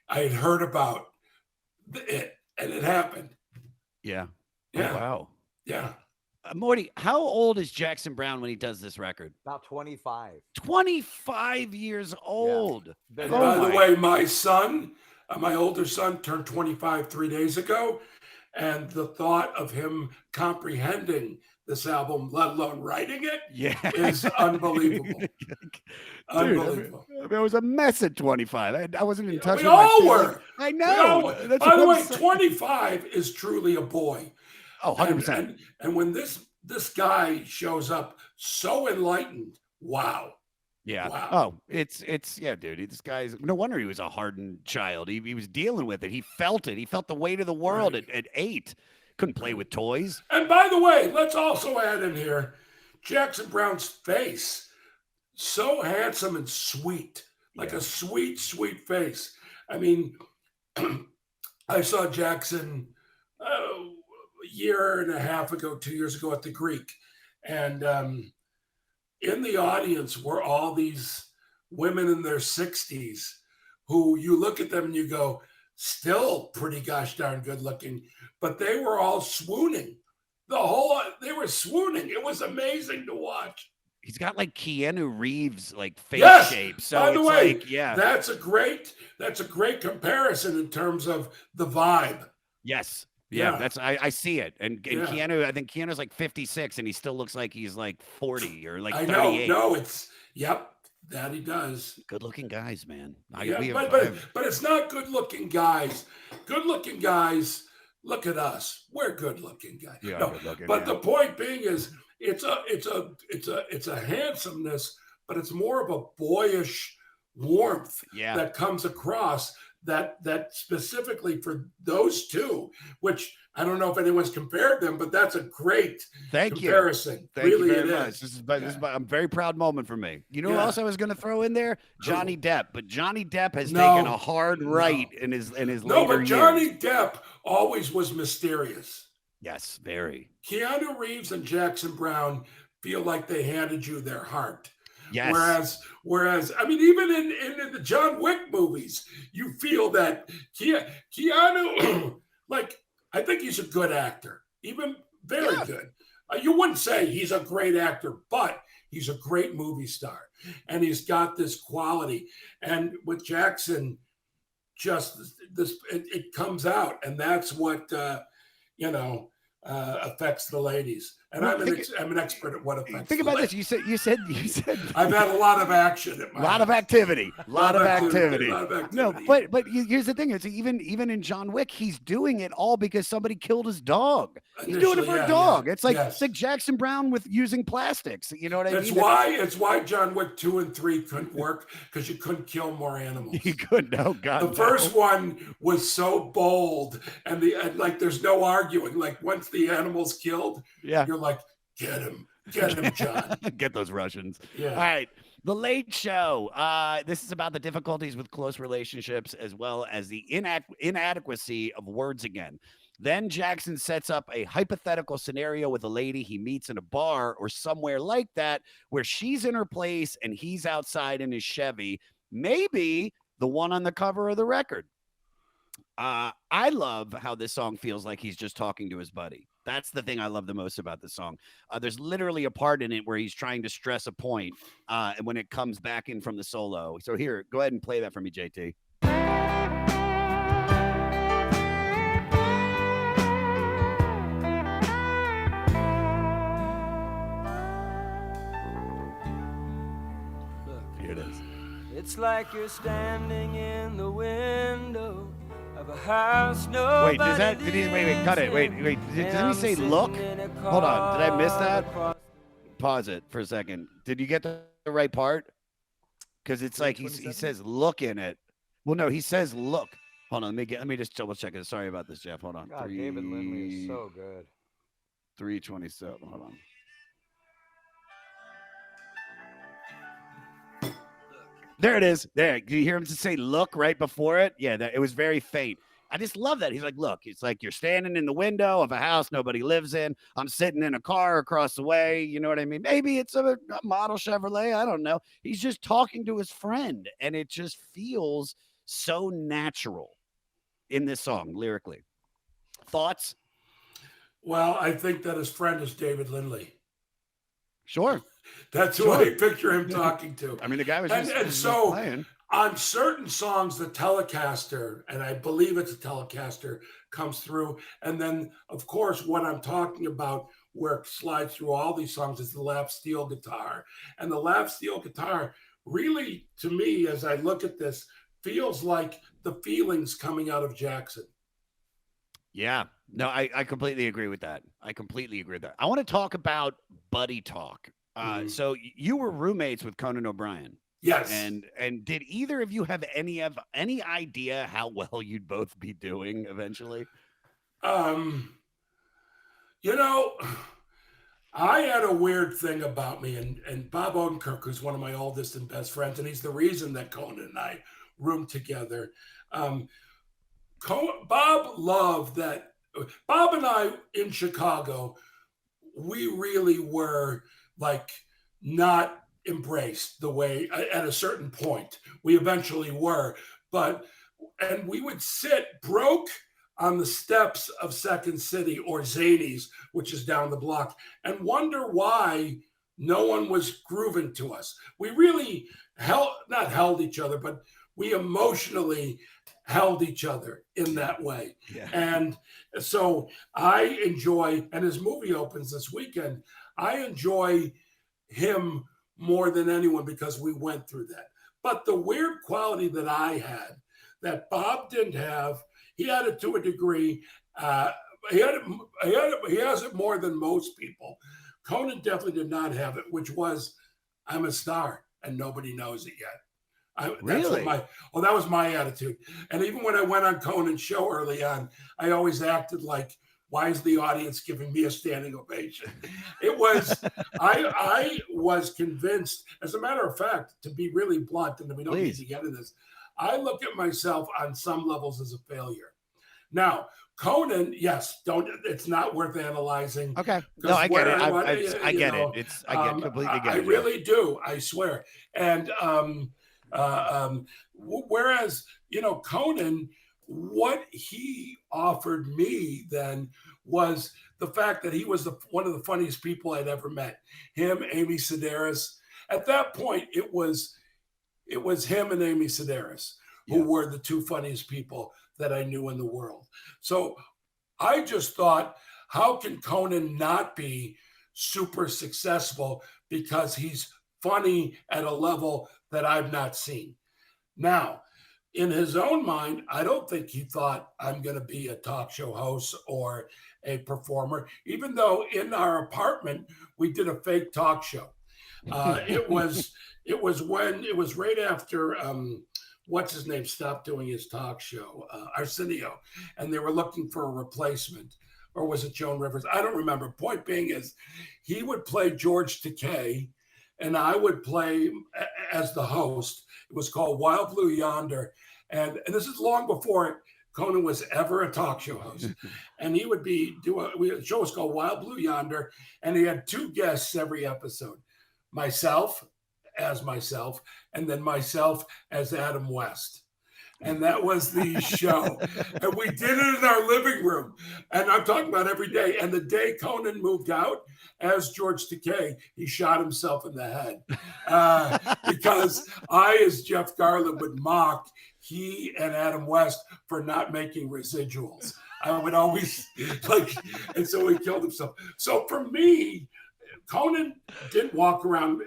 had heard about it, and it happened. Yeah. Yeah. Oh, wow. Yeah. Morty, how old is Jackson Browne when he does this record? About 25. 25 years old. Yeah. And by the way, my son, my older son, turned 25 3 days ago, and the thought of him comprehending this album, let alone writing it, is unbelievable. Unbelievable. I mean, I was a mess at 25. I wasn't in touch with we all my were. I know. By the way, 25 is truly a boy. Oh, 100%. And when this guy shows up so enlightened, wow. Yeah. Wow. Oh, it's yeah, dude. This guy's no wonder he was a hardened child. He was dealing with it. He felt it. He felt the weight of the world at 8. Couldn't play with toys. And by the way, let's also add in here Jackson Browne's face. So handsome and sweet, like a sweet, sweet face. I mean, I saw Jackson a year and a half ago, 2 years ago at the Greek. And in the audience were all these women in their 60s who you look at them and you go, still pretty gosh darn good looking, but they were all swooning. they were swooning. It was amazing to watch. He's got like Keanu Reeves like face Yes. shape. So By the it's way, like, yeah. that's a great comparison in terms of the vibe. Yes. Yeah, Yeah. that's I see it. And Yeah. Keanu, I think Keanu's like 56 and he still looks like he's like 40 or like I 38. know. No, yep, that he does. Good looking guys, man. Yeah, but it's not good looking guys. Good looking guys, look at us. We're good looking guys. Yeah, No, good looking, but yeah. the point being is it's a handsomeness, but it's more of a boyish warmth Yeah. that comes across that specifically for those two, which I don't know if anyone's compared them, but that's a great comparison. Thank Really, you very it much. is. This is a very proud moment for me. You know who Yeah. else I was going to throw in there? Johnny Depp. But Johnny Depp has No. taken a hard right in his No, later but Johnny years. Depp always was mysterious. Yes, very. Keanu Reeves and Jackson Browne feel like they handed you their heart. Yes. Whereas, I mean, even in the John Wick movies, you feel that Keanu, like, I think he's a good actor, even very good. You wouldn't say he's a great actor, but he's a great movie star, and he's got this quality. And with Jackson, just it comes out, and that's what affects the ladies. And Well, I'm an expert at what affects. Think the about ladies. this. You said I've had a lot of action at my a lot of house. activity. A lot of activity. A lot of activity. No, but here's the thing: it's even in John Wick, he's doing it all because somebody killed his dog. He's doing it for Initially, a dog. yeah. It's like Yes. it's like Jackson Browne with using plastics. You know what I It's mean? why John Wick 2 and 3 couldn't work, because you couldn't kill more animals. He could. No, God. The no. first one was so bold, and like there's no arguing. Like once the animal's killed, Yeah. you're like, get him, John. Get those Russians. Yeah. All right. The Late Show. This is about the difficulties with close relationships as well as the inadequacy of words again. Then Jackson sets up a hypothetical scenario with a lady he meets in a bar or somewhere like that, where she's in her place and he's outside in his Chevy, maybe the one on the cover of the record. I love how this song feels like he's just talking to his buddy. That's the thing I love the most about the song. There's literally a part in it where he's trying to stress a point, and when it comes back in from the solo. So here, go ahead and play that for me, JT. Here it is. It's like you're standing in the window of a house nobody Wait, cut it. Wait. Didn't he say look? Hold on. Did I miss that? Pause it for a second. Did you get the right part? Because it's like he says look in it. Well, no, he says look. Hold on. Let me just double check it. Sorry about this, Jeff. Hold on. God, David Lindley is so good. 327. Hold on. There it is. There. Do you hear him say look right before it? Yeah, it was very faint. I just love that. He's like, look, it's like you're standing in the window of a house nobody lives in. I'm sitting in a car across the way. You know what I mean? Maybe it's a model Chevrolet. I don't know. He's just talking to his friend, and it just feels so natural in this song lyrically. Thoughts? Well, I think that his friend is David Lindley. Sure. That's who I picture him talking to. I mean, the guy was just, and so playing. On certain songs, the Telecaster, and I believe it's a Telecaster, comes through. And then, of course, what I'm talking about, where it slides through all these songs, is the lap steel guitar. And the lap steel guitar really, to me, as I look at this, feels like the feelings coming out of Jackson. Yeah. No, I completely agree with that. I want to talk about buddy talk. So you were roommates with Conan O'Brien. Yes. And did either of you have any idea how well you'd both be doing eventually? I had a weird thing about me, and Bob Odenkirk, who's one of my oldest and best friends, and he's the reason that Conan and I roomed together. Bob loved that. Bob and I in Chicago, we really were like not embraced the way at a certain point. We eventually were, and we would sit broke on the steps of Second City or Zany's, which is down the block, and wonder why no one was grooving to us. We really not held each other, but we emotionally held each other in that way. Yeah. And so I enjoy, and his movie opens this weekend, I enjoy him more than anyone because we went through that. But the weird quality that I had that Bob didn't have, he had it to a degree. He has it more than most people. Conan definitely did not have it, which was, I'm a star and nobody knows it yet. Really? That was my attitude. And even when I went on Conan's show early on, I always acted like, why is the audience giving me a standing ovation? It was, I was convinced, as a matter of fact, to be really blunt, and we don't need to get into this, I look at myself on some levels as a failure. Now, Conan, yes, it's not worth analyzing. Okay. No, I get it. I get it. I completely get it. I really do. I swear. And whereas, Conan, what he offered me then was the fact that he was one of the funniest people I'd ever met. Him, Amy Sedaris. At that point, it was him and Amy Sedaris who were the two funniest people that I knew in the world. So I just thought, how can Conan not be super successful because he's funny at a level that I've not seen? Now, in his own mind, I don't think he thought I'm going to be a talk show host or a performer, even though in our apartment, we did a fake talk show. It was right after, what's his name stopped doing his talk show, Arsenio, and they were looking for a replacement. Or was it Joan Rivers? I don't remember. Point being is, he would play George Takei, and I would play as the host. It was called Wild Blue Yonder. And this is long before Conan was ever a talk show host. And he would the show was called Wild Blue Yonder. And he had two guests every episode. Myself, and then myself as Adam West. And that was the show. And we did it in our living room. And I'm talking about every day. And the day Conan moved out as George Takei, he shot himself in the head. Because I, as Jeff Garlin, would mock he and Adam West for not making residuals. I would always and so he killed himself. So for me, Conan didn't walk around.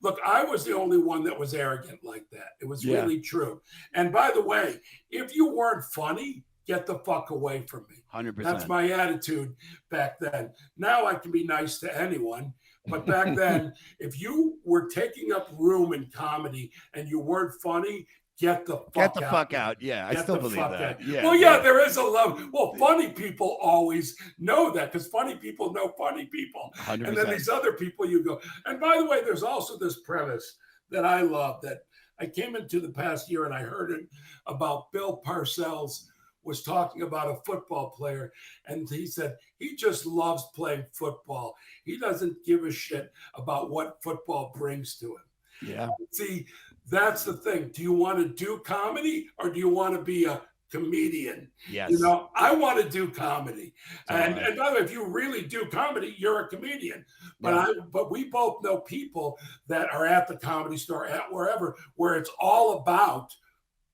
Look, I was the only one that was arrogant like that. It was really true. And by the way, if you weren't funny, get the fuck away from me. 100%. That's my attitude back then. Now I can be nice to anyone. But back then, if you were taking up room in comedy and you weren't funny, get the fuck out. Yeah, I still believe that. Yeah. Well, yeah, there is a love. Well, funny people always know that because funny people know funny people. 100%. And then these other people you go. And by the way, there's also this premise that I love that I came into the past year and I heard it about Bill Parcells was talking about a football player. And he said, he just loves playing football. He doesn't give a shit about what football brings to him. Yeah. See, that's the thing. Do you want to do comedy or do you want to be a comedian? Yes. I want to do comedy. And by the way, if you really do comedy, you're a comedian. But we both know people that are at the Comedy Store, at wherever, where it's all about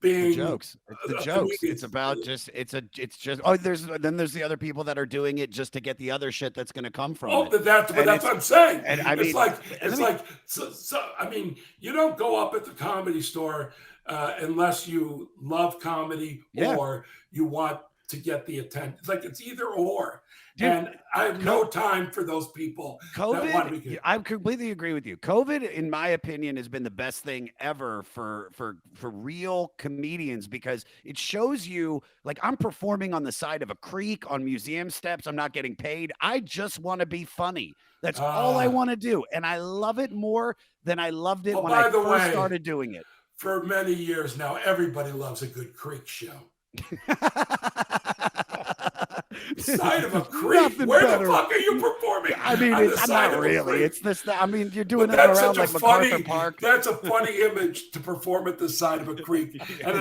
being the jokes. It's the jokes. It's about there's the other people that are doing it just to get the other shit that's going to come from it. That's what I'm saying. And I mean, I mean, you don't go up at the Comedy Store unless you love comedy or you want to get the attention. It's like it's either or. Dude, and I have no time for those people. COVID, I completely agree with you. COVID, in my opinion, has been the best thing ever for real comedians because it shows you, like, I'm performing on the side of a creek on museum steps. I'm not getting paid. I just want to be funny. That's all I want to do. And I love it more than I loved it when I first started doing it. For many years now, everybody loves a good creek show. Side of a creek. Nothing Where better. the fuck are you performing? I mean, on the it's side not of a really. creek? It's this. I mean, you're doing But it that's around such like a MacArthur funny. Park. That's a funny image to perform at the side of a creek, and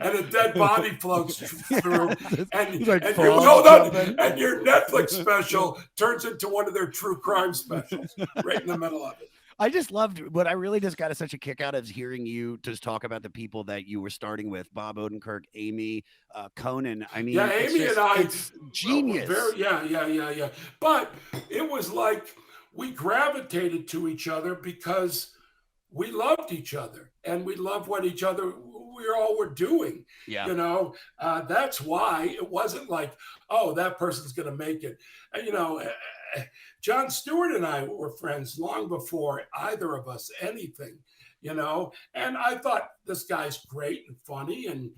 a dead body floats through, and Like and frogs jumping. and your Netflix special turns into one of their true crime specials right in the middle of it. I just loved what I really just got such a kick out of is hearing you just talk about the people that you were starting with: Bob Odenkirk, Amy, Conan. I mean, Yeah, it's Amy just- and I, it's genius. Yeah. But it was like we gravitated to each other because we loved each other and we loved what each other we all were doing. Yeah. You know, that's why it wasn't like, oh, that person's going to make it. And, you know, Jon Stewart and I were friends long before either of us anything, you know, and I thought this guy's great and funny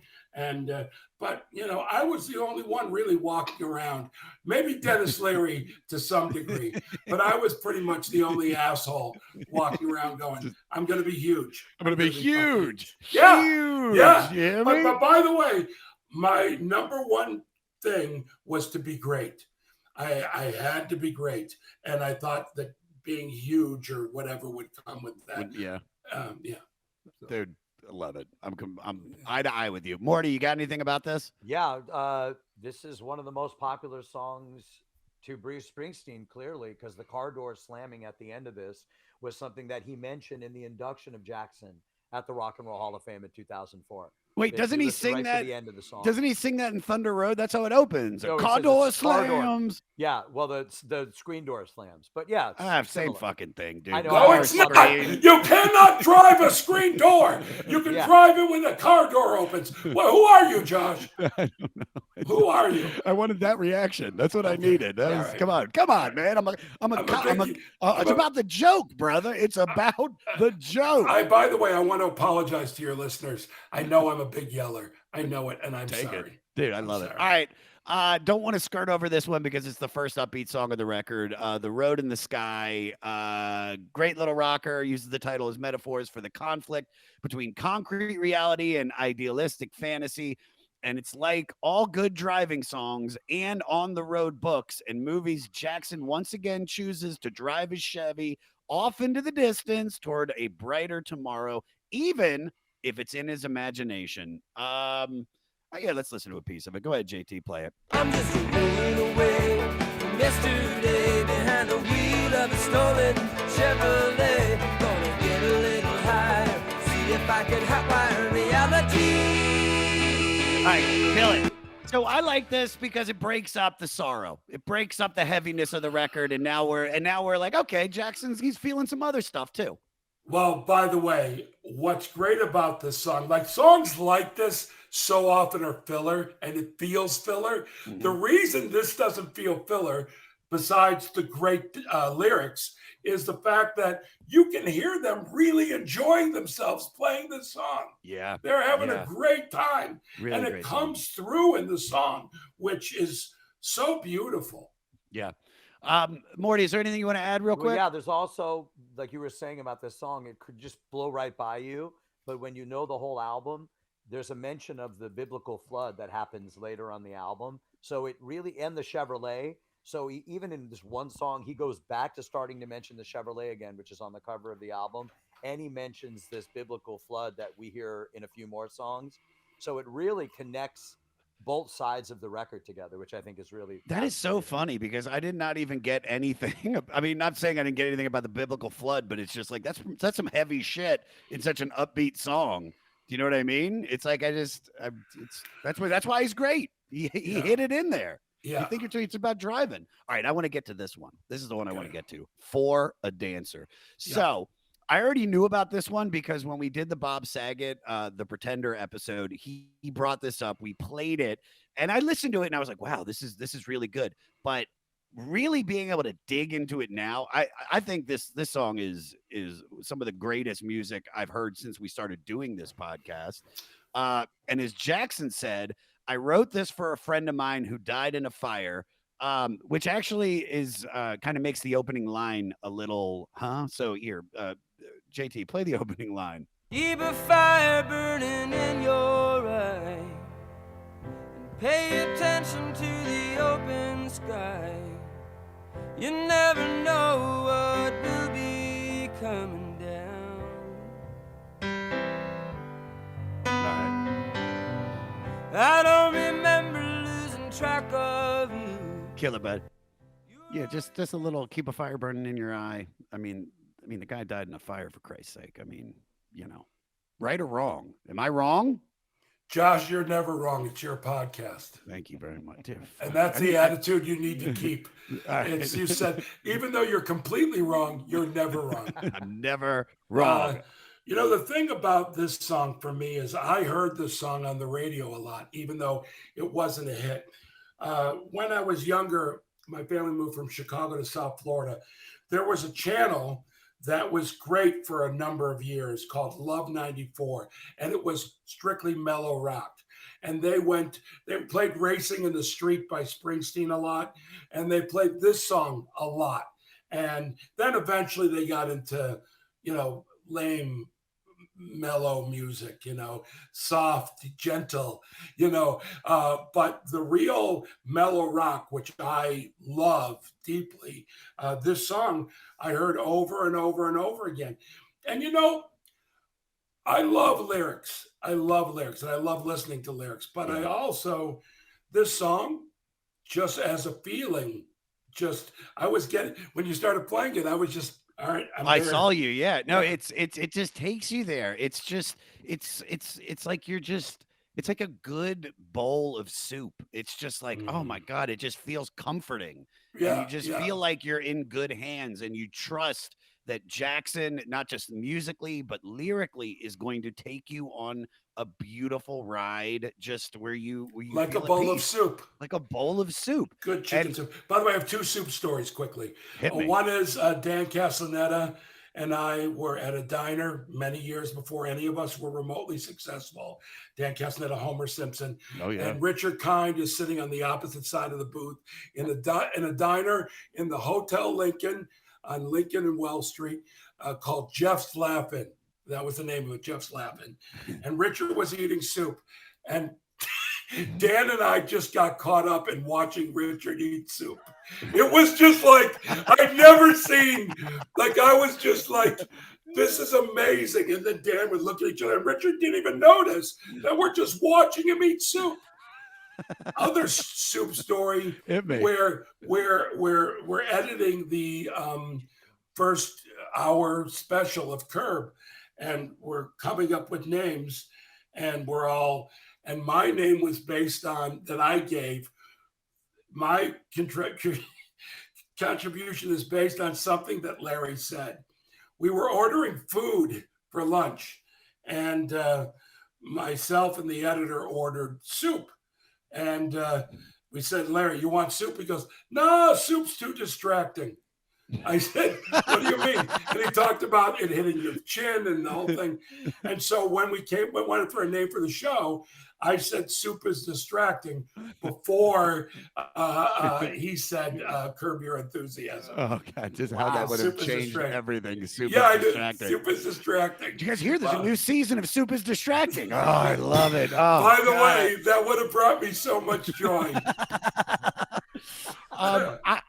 but you know, I was the only one really walking around. Maybe Dennis Leary to some degree, but I was pretty much the only asshole walking around going, "I'm going to be huge. I'm gonna be huge. Yeah, Huge. yeah. You hear But, me? but by the way, my number one thing was to be great. I had to be great, and I thought that being huge or whatever would come with that. Yeah, Yeah. dude, I love it. I'm eye to eye with you. Morty, you got anything about this? Yeah, this is one of the most popular songs to Bruce Springsteen, clearly, because the car door slamming at the end of this was something that he mentioned in the induction of Jackson at the Rock and Roll Hall of Fame in 2004. Wait, If doesn't you he listen sing right to that? the end of the song? Doesn't he sing that in Thunder Road? That's how it opens. No, it Car says door it's car door. slams. Yeah, well, the screen door slams, but yeah, it's Same similar. fucking thing, dude. I know, No, I it's know, not. Screen. You cannot drive a screen door. You can Yeah. drive it when the car door opens. Well, who are you, Josh? I don't know. Who are you? I wanted that reaction. That's what I needed. That All was, right. come on, man. It's about the joke, brother. It's about the joke. By the way, I want to apologize to your listeners. I know I'm a big yeller. I know it, and I'm Take sorry. it, dude. I love it. sorry. All right. Don't want to skirt over this one because it's the first upbeat song of the record. The Road in the Sky. Great Little Rocker uses the title as metaphors for the conflict between concrete reality and idealistic fantasy. And it's like all good driving songs and on the road books and movies. Jackson once again chooses to drive his Chevy off into the distance toward a brighter tomorrow, even if it's in his imagination. Yeah, let's listen to a piece of it. Go ahead, JT, play it. I'm just rolling away from yesterday behind the wheel of a stolen Chevrolet. Gonna get a little higher, see if I can hotwire reality. All right, kill it. So I like this because it breaks up the sorrow. It breaks up the heaviness of the record, and now we're like, okay, he's feeling some other stuff too. Well, by the way, what's great about this song, like songs like this so often are filler and it feels filler. Mm-hmm. The reason this doesn't feel filler, besides the great lyrics, is the fact that you can hear them really enjoying themselves playing this song. Yeah. They're having Yeah. a great time. Really and it great comes through in the song, which is so beautiful. Yeah. Morty, is there anything you want to add real Well, quick? yeah, there's also, like you were saying about this song, it could just blow right by you. But when you know the whole album, there's a mention of the biblical flood that happens later on the album. So it really, and the Chevrolet. So even in this one song, he goes back to starting to mention the Chevrolet again, which is on the cover of the album. And he mentions this biblical flood that we hear in a few more songs. So it really connects both sides of the record together, which I think is really That is so funny because I did not even get anything. I mean, not saying I didn't get anything about the biblical flood, but it's just like that's some heavy shit in such an upbeat song. Do you know what I mean? It's like that's why he's great. He hit it in there. Yeah. I think it's about driving. All right, I want to get to this one. This is the one I want to get to. For a Dancer. Yeah. So I already knew about this one because when we did the Bob Saget, the Pretender episode, he brought this up. We played it, and I listened to it, and I was like, "Wow, this is really good." But really being able to dig into it now, I think this song is some of the greatest music I've heard since we started doing this podcast. And as Jackson said, I wrote this for a friend of mine who died in a fire. Which actually is kind of makes the opening line a little, So here, JT, play the opening line. Keep a fire burning in your eye and pay attention to the open sky. You never know what will be coming down. I don't remember losing track of you. Kill it, bud. Yeah, just a little keep a fire burning in your eye. I mean, the guy died in a fire, for Christ's sake. I mean, right or wrong? Am I wrong? Josh, you're never wrong. It's your podcast. Thank you very much. Dude, and that's the attitude you need to keep. It's, you said, even though you're completely wrong, you're never wrong. I'm never wrong. The thing about this song for me is I heard this song on the radio a lot, even though it wasn't a hit. When I was younger, my family moved from Chicago to South Florida. There was a channel that was great for a number of years called Love 94, and it was strictly mellow rock. And they played Racing in the Street by Springsteen a lot, and they played this song a lot. And then eventually they got into, lame, mellow music, soft, gentle, but the real mellow rock, which I love deeply, this song I heard over and over and over again. And, I love lyrics. And I love listening to lyrics, but I also, this song, just as a feeling, I was getting, when you started playing it, I was just, all right. I saw you. Yeah. No, it just takes you there. It's just, it's like it's like a good bowl of soup. It's just like, oh my God, it just feels comforting. Yeah. And you just feel like you're in good hands, and you trust that Jackson, not just musically, but lyrically, is going to take you on a beautiful ride, just where you like a bowl of soup. Like a bowl of soup. Good chicken soup. By the way, I have two soup stories quickly. Hit me. One is Dan Castellaneta and I were at a diner many years before any of us were remotely successful. Dan Castellaneta, Homer Simpson. Oh, yeah. And Richard Kind is sitting on the opposite side of the booth in a diner in the Hotel Lincoln on Lincoln and Wells Street called Jeff's Laughin'. That was the name of it, Jeff's Laughin'. And Richard was eating soup. And Dan and I just got caught up in watching Richard eat soup. It was just like, I'd never seen, I was just like, this is amazing. And then Dan would look at each other, and Richard didn't even notice that we're just watching him eat soup. Other soup story where we're editing the first hour special of Curb, and we're coming up with names, and my name was based on that I gave. My contribution is based on something that Larry said. We were ordering food for lunch, and myself and the editor ordered soup. And we said, Larry, you want soup? He goes, no, soup's too distracting. I said, what do you mean? And he talked about it hitting your chin and the whole thing. And so when we wanted for a name for the show, I said soup is distracting before he said Curb Your Enthusiasm. Oh, God, just how that would have changed everything. Soup is distracting. Soup is distracting. Did you guys hear there's a new season of Soup is Distracting? Oh, I love it. Oh, by the way, that would have brought me so much joy.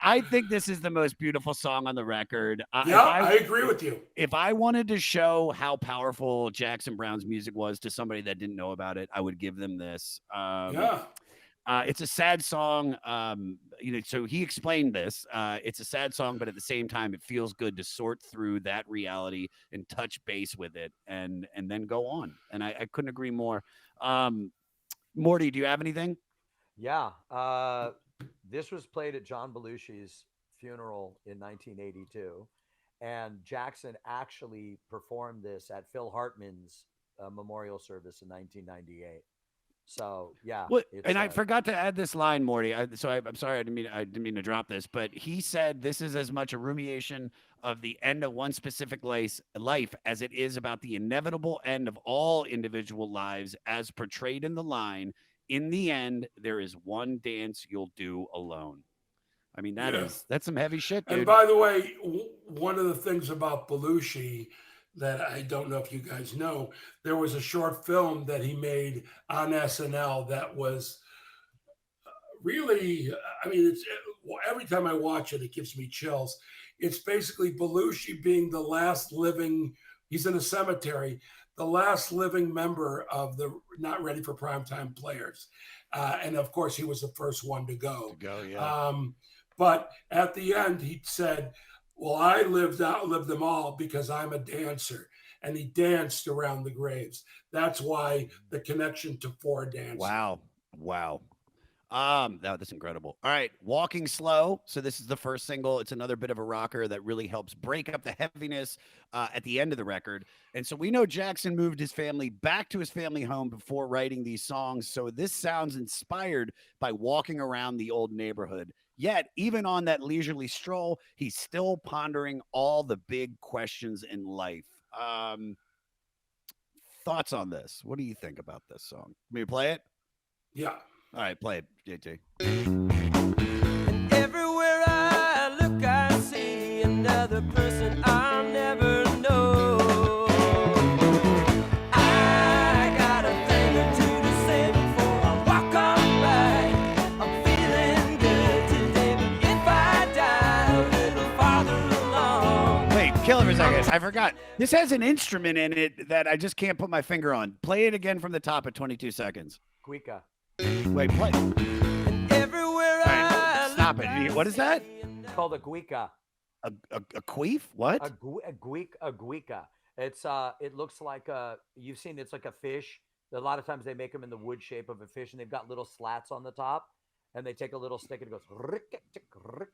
I think this is the most beautiful song on the record. I agree with you. If I wanted to show how powerful Jackson Browne's music was to somebody that didn't know about it, I would give them this. It's a sad song. So he explained this. It's a sad song, but at the same time, it feels good to sort through that reality and touch base with it, and then go on. And I couldn't agree more. Morty, do you have anything? Yeah. This was played at John Belushi's funeral in 1982. And Jackson actually performed this at Phil Hartman's memorial service in 1998. So, yeah. And I forgot to add this line, Morty. I'm sorry, I didn't mean to drop this, but he said this is as much a rumination of the end of one specific life as it is about the inevitable end of all individual lives, as portrayed in the line, in the end, there is one dance you'll do alone. I mean, that's some heavy shit, dude. And by the way, one of the things about Belushi that I don't know if you guys know, there was a short film that he made on SNL that was really, every time I watch it, it gives me chills. It's basically Belushi being the last living, he's in a cemetery, the last living member of the Not Ready for Primetime Players. And of course, he was the first one to go. But at the end, he said, well, I outlived them all because I'm a dancer. And he danced around the graves. That's why the connection to Four Dancing. Wow. That's incredible. All right, Walking Slow. So this is the first single. It's another bit of a rocker that really helps break up the heaviness at the end of the record. And so we know Jackson moved his family back to his family home before writing these songs. So this sounds inspired by walking around the old neighborhood. Yet, even on that leisurely stroll, he's still pondering all the big questions in life. Thoughts on this? What do you think about this song? Can we play it? Yeah. All right, play it, JT. And everywhere I look, I see another person I'll never know. I got a thing or two to say before I walk on by. I'm feeling good today, but if I die a little farther along. Wait, kill it for a second. I forgot. This has an instrument in it that I just can't put my finger on. Play it again from the top at 22 sequence. Cuica. Wait, play. And everywhere All right, I stop look, it. I What is that? It's called a guica. A queef? What? A guica. It's it looks like you've seen, it's like a fish. A lot of times they make them in the wood shape of a fish, and they've got little slats on the top, and they take a little stick and it goes.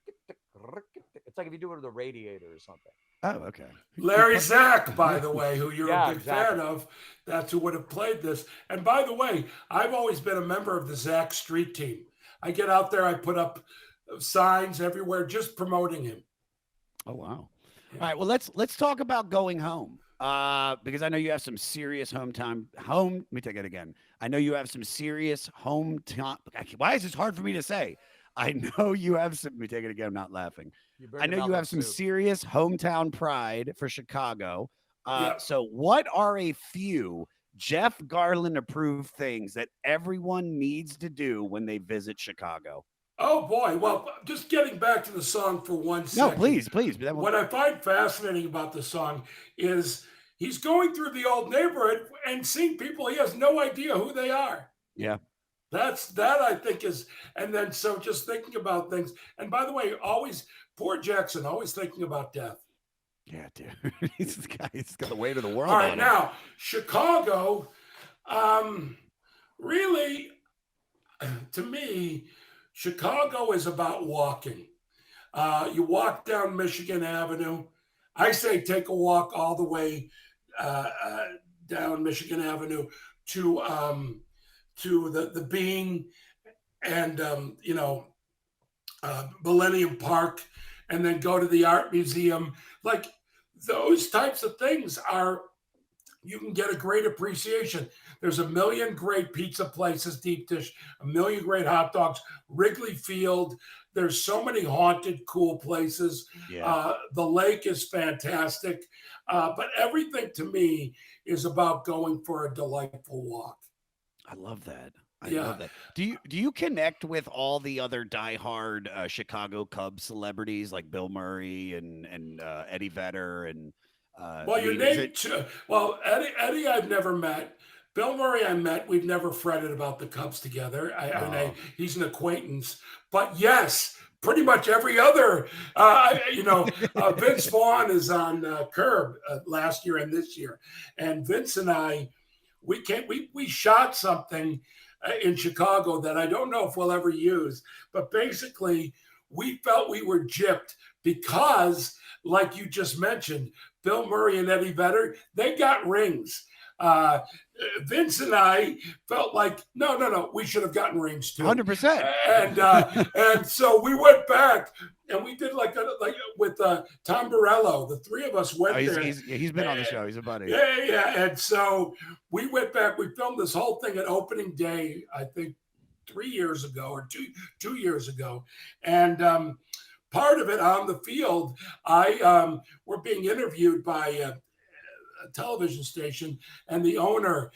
It's like if you do it with a radiator or something. Oh, okay. Larry Zach, by the way, who you're Yeah, a big exactly. fan of, that's who would have played this. And by the way, I've always been a member of the Zach Street Team. I get out there, I put up signs everywhere just promoting him. Oh, wow. All right, well, let's talk about Going Home. Because I know you have some serious let me take it again. I know you have some serious hometown. Why is this hard for me to say? I know you have some. Let me take it again. I'm not laughing. I know you have some serious hometown pride for Chicago. So what are a few Jeff Garlin approved things that everyone needs to do when they visit Chicago? Oh boy. Well, just getting back to the song for 1 second. No, please. What I find fascinating about the song is he's going through the old neighborhood and seeing people he has no idea who they are. Yeah. That I think is, and then so just thinking about things. And by the way, poor Jackson, always thinking about death. Yeah, dude. He's got the weight of the world. All right, on him. now Chicago, really, to me, Chicago is about walking. You walk down Michigan Avenue. I say take a walk all the way down Michigan Avenue to the Bean and Millennium Park, and then go to the art museum. Like those types of things you can get a great appreciation. There's a million great pizza places, deep dish, a million great hot dogs, Wrigley Field. There's so many haunted, cool places. Yeah. The lake is fantastic. But everything to me is about going for a delightful walk. I love that. I love that. Do you connect with all the other diehard Chicago Cubs celebrities like Bill Murray and Eddie Vedder and well, you named two. Well, Eddie I've never met. Bill Murray I met. We've never fretted about the Cubs together. He's an acquaintance. But yes, pretty much every other. Vince Vaughn is on Curb last year and this year, and Vince and I, we shot something in Chicago that I don't know if we'll ever use, but basically we felt we were gypped because, like you just mentioned, Bill Murray and Eddie Vedder, they got rings. Vince and I felt like, no, we should have gotten rings too. 100%. And so we went back and we did like with Tom Borello. The three of us went there. He's been on the show. He's a buddy. Yeah. And so we went back. We filmed this whole thing at opening day, I think 3 years ago or two years ago. And part of it on the field, we're being interviewed by a television station, and the owner,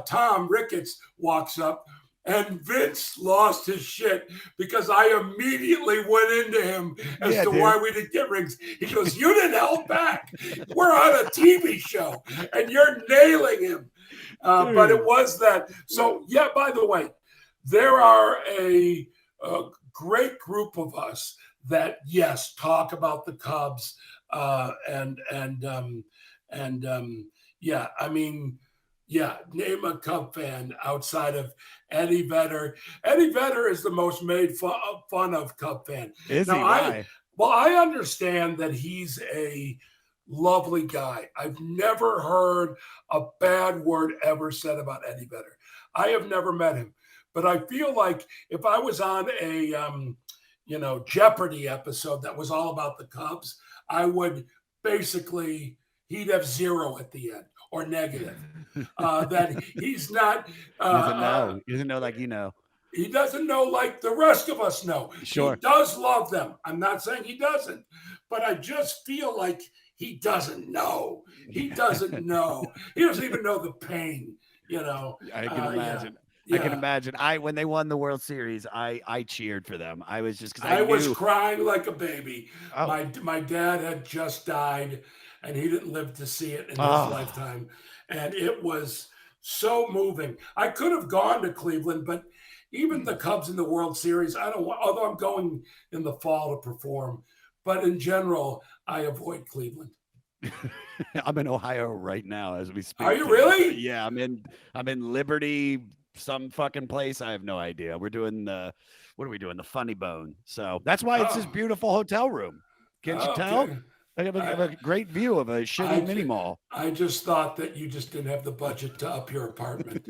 Tom Ricketts, walks up And Vince lost his shit because I immediately went into him as to why we didn't get rings. He goes, "You didn't help back. We're on a TV show, and you're nailing him." But it was that. So, yeah, by the way, there are a great group of us that, yes, talk about the Cubs. Yeah, I mean, yeah, name a Cub fan outside of Eddie Vedder. Eddie Vedder is the most made fun of Cub fan. Is now, he? Why? I understand that he's a lovely guy. I've never heard a bad word ever said about Eddie Vedder. I have never met him, but I feel like if I was on a Jeopardy episode that was all about the Cubs, I would basically, he'd have 0 at the end or negative. That he's not. He doesn't know. He doesn't know like you know. He doesn't know like the rest of us know. Sure. He does love them. I'm not saying he doesn't, but I just feel like he doesn't know. He doesn't know. He doesn't even know the pain, I can imagine. Yeah. I can imagine. When they won the World Series, I cheered for them. I was just because I was crying like a baby. Oh. My dad had just died, and he didn't live to see it in his lifetime, and it was so moving. I could have gone to Cleveland, but even the Cubs in the World Series, I don't want. Although I'm going in the fall to perform, but in general, I avoid Cleveland. I'm in Ohio right now as we speak. Are you really? Yeah, I'm in Liberty, some fucking place. I have no idea. We're doing what are we doing? The Funny Bone. So that's why it's this beautiful hotel room. Can't you tell? I have a great view of a shitty mini mall. I just thought that you just didn't have the budget to up your apartment.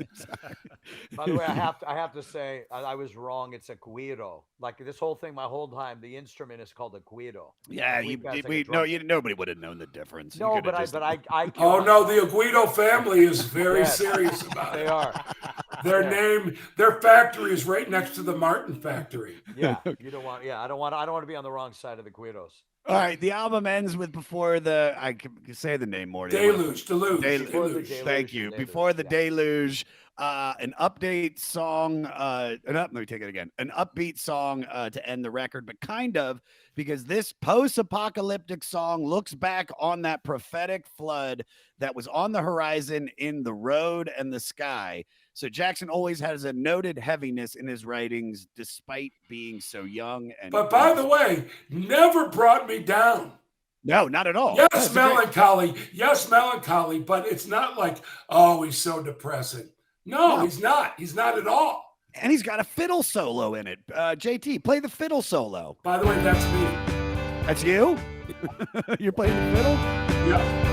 By the way, I have to say I was wrong. It's a guiro. Like this whole thing, my whole time, the instrument is called a guiro. Yeah, nobody would have known the difference. No, but I. Oh no, the Aguido family is very serious about it. They are. Their factory is right next to the Martin factory. Yeah, you don't want. Yeah, I don't want to be on the wrong side of the guiros. All right, the album ends with I can say the name more. Deluge. Thank you. Before the Deluge, an update song. Let me take it again. An upbeat song to end the record, but kind of because this post-apocalyptic song looks back on that prophetic flood that was on the horizon in the road and the sky. So Jackson always has a noted heaviness in his writings, despite being so young. But by the way, never brought me down. No, not at all. Yes, melancholy. Yes, melancholy. But it's not like, oh, he's so depressing. No, he's not. He's not at all. And he's got a fiddle solo in it. JT, play the fiddle solo. By the way, that's me. That's you? You're playing the fiddle? Yeah.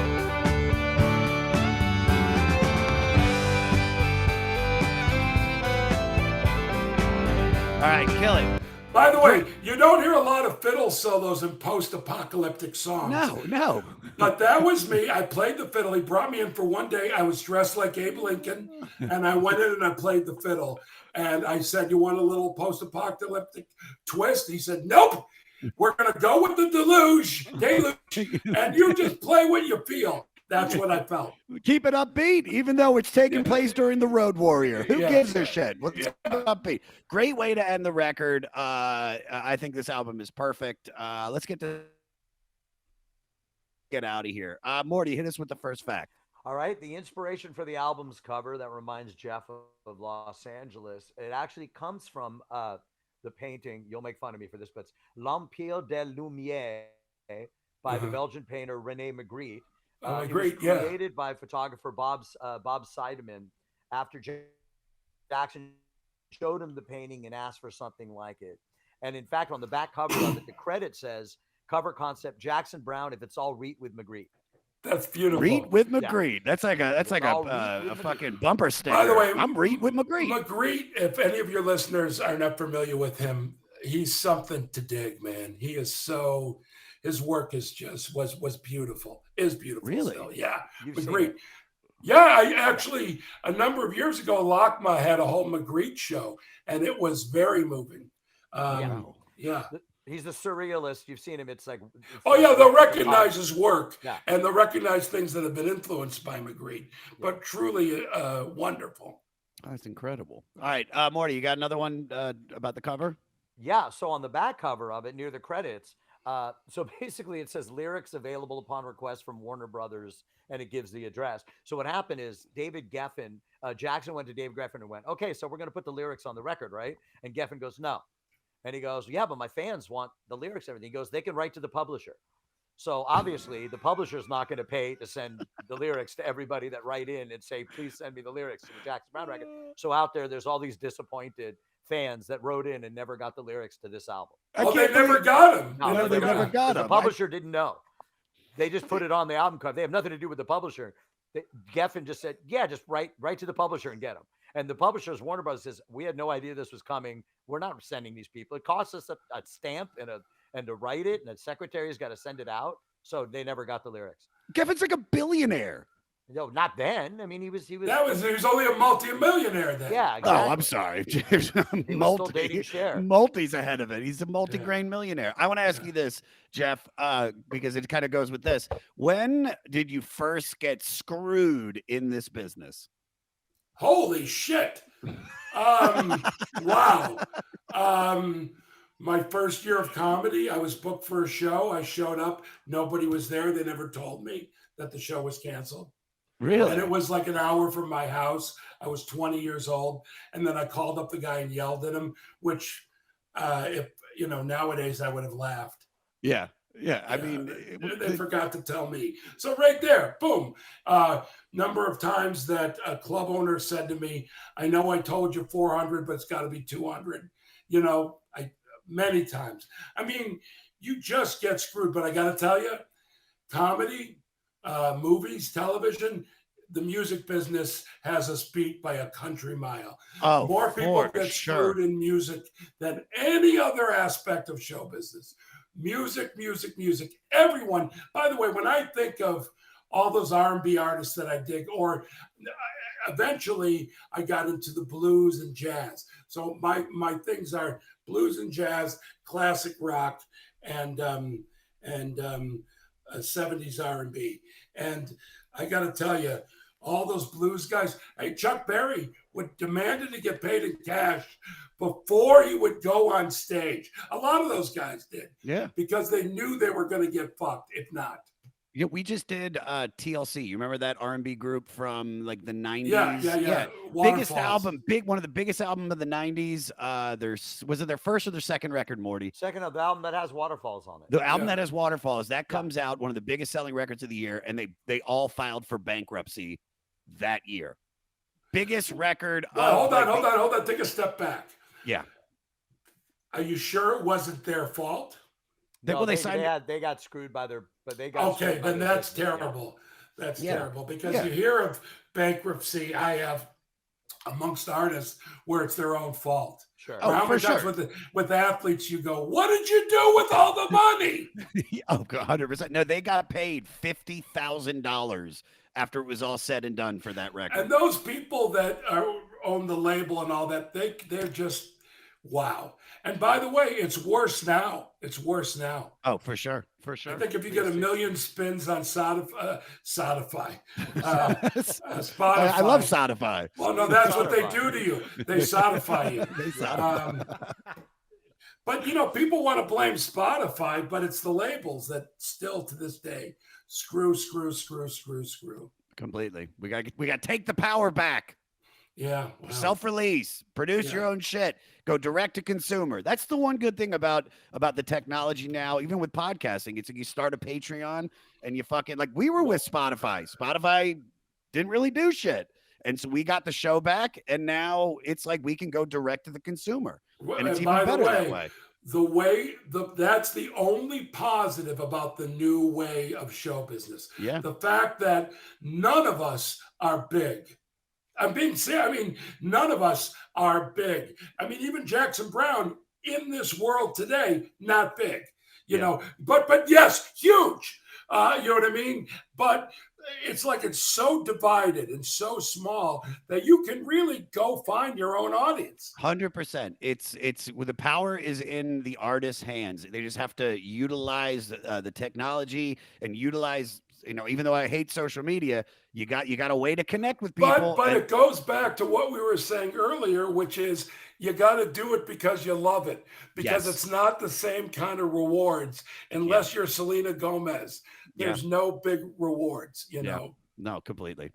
All right, kill it. By the way, you don't hear a lot of fiddle solos in post-apocalyptic songs. No. But that was me. I played the fiddle. He brought me in for one day. I was dressed like Abe Lincoln, and I went in and I played the fiddle. And I said, "You want a little post-apocalyptic twist?" He said, "Nope. We're going to go with the deluge, and you just play what you feel." That's what I felt. Keep it upbeat, even though it's taking place during the Road Warrior. Who gives a shit? Let's keep it upbeat. Great way to end the record. I think this album is perfect. Let's get out of here. Morty, hit us with the first fact. All right. The inspiration for the album's cover that reminds Jeff of Los Angeles, it actually comes from the painting. You'll make fun of me for this, but it's L'Empire des Lumières by the Belgian painter René Magritte. It was created by photographer Bob Seidemann after Jackson showed him the painting and asked for something like it. And in fact, on the back cover of it, the credit says cover concept Jackson Browne. If it's all Reet with Magritte. That's beautiful. Reet with Magritte. Yeah. That's like a fucking bumper sticker. By the way, I'm Reet with Magritte. Magritte, if any of your listeners are not familiar with him, he's something to dig, man. He is so. His work is just was beautiful. Is beautiful. Really? Still. Yeah. Magritte. Yeah, I actually a number of years ago, LACMA had a whole Magritte show, and it was very moving. Yeah. He's the surrealist. You've seen him. It's like they'll recognize his work, and they'll recognize things that have been influenced by Magritte. But truly wonderful. Oh, that's incredible. All right, Morty, you got another one about the cover? Yeah. So on the back cover of it, near the credits, so basically it says lyrics available upon request from Warner Brothers, and it gives the address. So what happened is David Geffen, Jackson went to David Geffen and went, okay, so we're going to put the lyrics on the record, right? And Geffen goes, no. And he goes, yeah, but my fans want the lyrics, and everything. He goes, they can write to the publisher. So obviously the publisher's not going to pay to send the lyrics to everybody that write in and say, please send me the lyrics to the Jackson Browne record. So out there's all these disappointed fans that wrote in and never got the lyrics to this album. Oh, they never got him. No, they never got The him. publisher didn't know. They just put it on the album cover. They have nothing to do with the publisher. Geffen just said, yeah, just write to the publisher and get them. And the publishers, Warner Brothers, says, we had no idea this was coming. We're not sending these people. It costs us a stamp and to write it, and the secretary's got to send it out. So they never got the lyrics. Geffen's like a billionaire. No, not then. I mean, he was. He was only a multi-millionaire then. Yeah. Exactly. Oh, I'm sorry. James. He was still dating Cher. Multi's ahead of it. He's a multi-grain millionaire. I want to ask you this, Jeff, because it kind of goes with this. When did you first get screwed in this business? Holy shit. Wow. My first year of comedy, I was booked for a show. I showed up. Nobody was there. They never told me that the show was canceled. Really? And it was like an hour from my house. I was 20 years old. And then I called up the guy and yelled at him, which, if nowadays I would have laughed. Yeah. Yeah. I mean, they forgot to tell me. So right there, boom. Number of times that a club owner said to me, I know I told you 400, but it's got to be 200. Many times. I mean, you just get screwed. But I got to tell you, comedy, movies, television, the music business has us beat by a country mile. Oh, more people get screwed in music than any other aspect of show business. Music. Everyone. By the way, when I think of all those R&B artists that I dig, or eventually I got into the blues and jazz. So my things are blues and jazz, classic rock, and 70s R&B. And I got to tell you, all those blues guys, hey, Chuck Berry demanded to get paid in cash before he would go on stage. A lot of those guys did. Yeah. Because they knew they were going to get fucked if not. Yeah, we just did TLC. You remember that R&B group from like the 90s? Yeah. Biggest album, one of the biggest albums of the 90s. Was it their first or their second record, Morty? Second of the album that has Waterfalls on it. The album that has Waterfalls, that comes out, one of the biggest selling records of the year, and they all filed for bankruptcy that year. Biggest record. Hold on. Take a step back. Yeah. Are you sure it wasn't their fault? They got screwed by their, but they got. Okay, then that's terrible. Yeah. That's terrible because you hear of bankruptcy. I have amongst artists where it's their own fault. Sure. How many times with athletes you go, what did you do with all the money? 100%. No, they got paid $50,000 after it was all said and done for that record. And those people that own the label and all that, they're just wow. And by the way, it's worse now. Oh, for sure. I think if you get 1 million spins on Spotify. I love Spotify. Well, no, that's what they do to you. They Spotify you. But, people want to blame Spotify, but it's the labels that still to this day screw. Completely. We got to take the power back. Yeah. Wow. Self-release, produce your own shit, go direct to consumer. That's the one good thing about the technology now, even with podcasting. It's like you start a Patreon and you fucking, like we were with Spotify. Spotify didn't really do shit. And so we got the show back, and now it's like we can go direct to the consumer. And it's even better that way. That's the only positive about the new way of show business. Yeah. The fact that none of us are big. I'm being serious. I mean, none of us are big. I mean, even Jackson Browne in this world today, not big, you know, but yes, huge. You know what I mean? But it's like it's so divided and so small that you can really go find your own audience. 100%. It's the power is in the artist's hands. They just have to utilize the technology and utilize even though I hate social media, you got a way to connect with people. But it goes back to what we were saying earlier, which is you got to do it because you love it, because Yes. it's not the same kind of rewards unless you're Selena Gomez. There's no big rewards, you know. No, completely.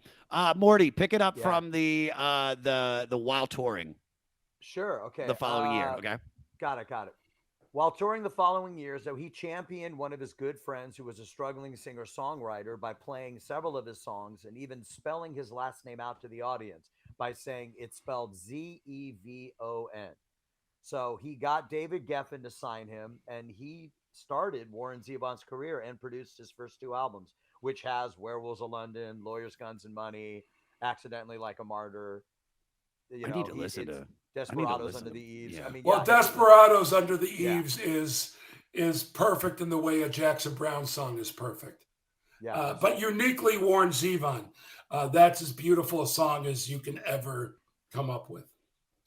Morty, pick it up Yeah. from the while touring Sure. Okay. the following year. Okay. Got it. While touring the following years, though, he championed one of his good friends who was a struggling singer-songwriter by playing several of his songs and even spelling his last name out to the audience by saying it's spelled Zevon. So he got David Geffen to sign him, and he started Warren Zevon's career and produced his first 2 albums, which has Werewolves of London, Lawyers, Guns, and Money, Accidentally Like a Martyr. I need to listen to Desperados Under the Eaves. yeah. I mean, Well, Desperados Under the Eaves is perfect in the way a Jackson Browne song is perfect. Yeah. But uniquely Warren Zevon. That's as beautiful a song as you can ever come up with.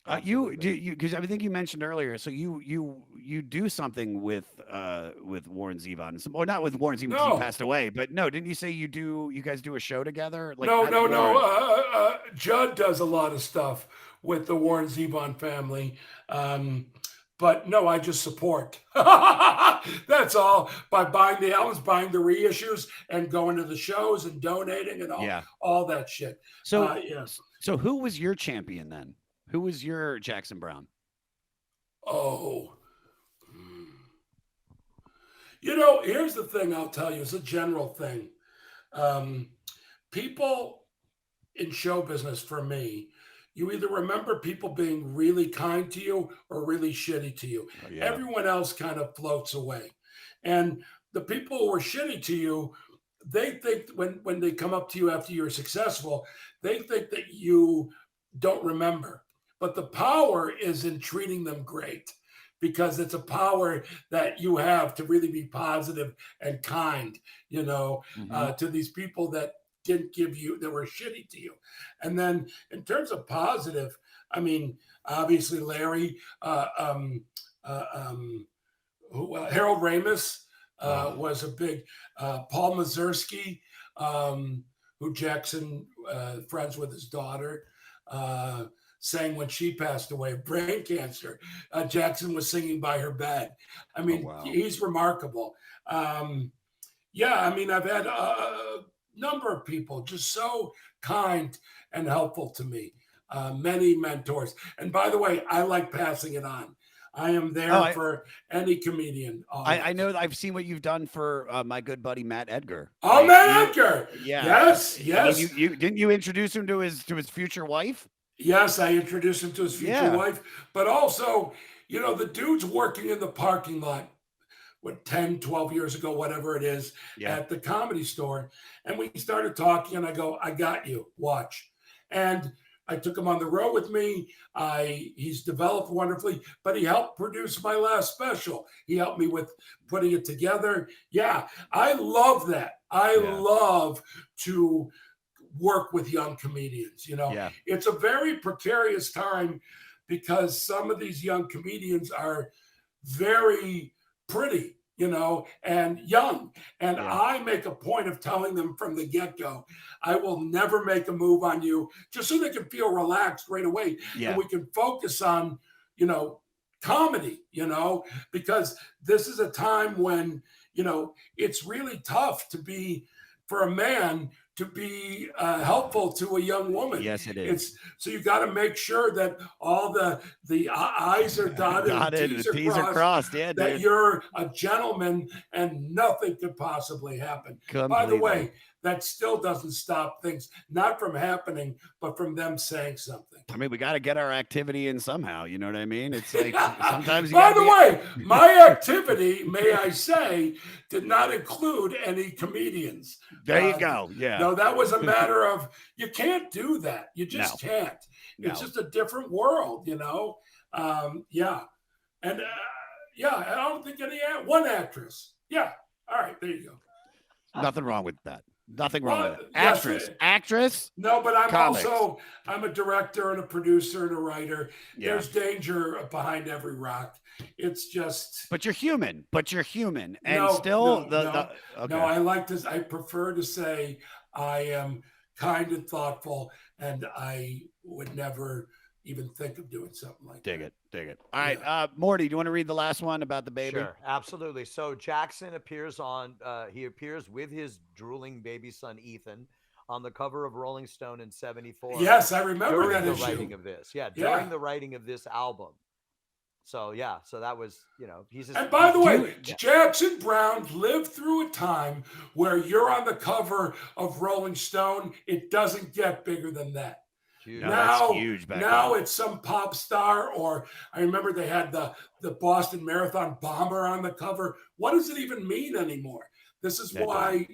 Because I think you mentioned earlier. So you do something with Warren Zevon, or not with Warren Zevon because he passed away. But no, didn't you say you guys do a show together? Like, no. Judd does a lot of stuff with the Warren Zevon family. But no, I just support. That's all. By buying the albums, buying the reissues, and going to the shows and donating and all that shit. So so who was your champion then? Who was your Jackson Browne? Oh. Here's the thing I'll tell you. It's a general thing. People in show business, for me, you either remember people being really kind to you or really shitty to you. Oh, yeah. Everyone else kind of floats away. And the people who are shitty to you, they think when they come up to you after you're successful, they think that you don't remember. But the power is in treating them great, because it's a power that you have to really be positive and kind, to these people that didn't give you, that were shitty to you. And then in terms of positive, I mean, obviously Larry, Harold Ramis was a big, Paul Mazursky, who Jackson, friends with his daughter, sang when she passed away of brain cancer. Jackson was singing by her bed. I mean, he's remarkable. I mean, I've had a number of people just so kind and helpful to me. Many mentors. And by the way, I like passing it on. I am there for any comedian. I know I've seen what you've done for my good buddy Matt Edgar. Oh, Matt Edgar! Yeah. Yes. You didn't you introduce him to his future wife? Yes, I introduced him to his future wife, but also, the dude's working in the parking lot, 10, 12 years ago, whatever it is, at the Comedy Store. And we started talking, and I go, I got you, watch. And I took him on the road with me. He's developed wonderfully, but he helped produce my last special. He helped me with putting it together. Yeah, I love that. I love to work with young comedians. It's a very precarious time because some of these young comedians are very pretty, and young. And I make a point of telling them from the get-go, I will never make a move on you, just so they can feel relaxed right away. And we can focus on, comedy, because this is a time when, it's really tough for a man to be helpful to a young woman. Yes, it is. So you got to make sure that all the I's are dotted and T's are crossed. Yeah, that dude. You're a gentleman and nothing could possibly happen. Completely. By the way, that still doesn't stop things, not from happening, but from them saying something. I mean, we got to get our activity in somehow. You know what I mean? It's like sometimes. By the way, my activity, may I say, did not include any comedians. There you go. Yeah. No, that was a matter of you can't do that. You just can't. It's just a different world, And I don't think one actress. Yeah. All right. There you go. Nothing wrong with that. Nothing wrong with Well, it. yes, Actress. No, but Comics. I'm a director and a producer and a writer. Yeah. There's danger behind every rock. It's just. But you're human. And No, still no, okay. no, I like this. I prefer to say I am kind and thoughtful, and I would never even think of doing something like that. Dig it. All right, Morty, do you want to read the last one about the baby? Sure, absolutely. So Jackson appears with his drooling baby son Ethan on the cover of Rolling Stone in '74. Yes, I remember during that the issue. writing of this. During the writing of this album. So so that was, he's. And by the way, Jackson Browne lived through a time where you're on the cover of Rolling Stone. It doesn't get bigger than that. No, that's huge back now then. it's some pop star, or I remember they had the Boston Marathon bomber on the cover. What does it even mean anymore? This is why,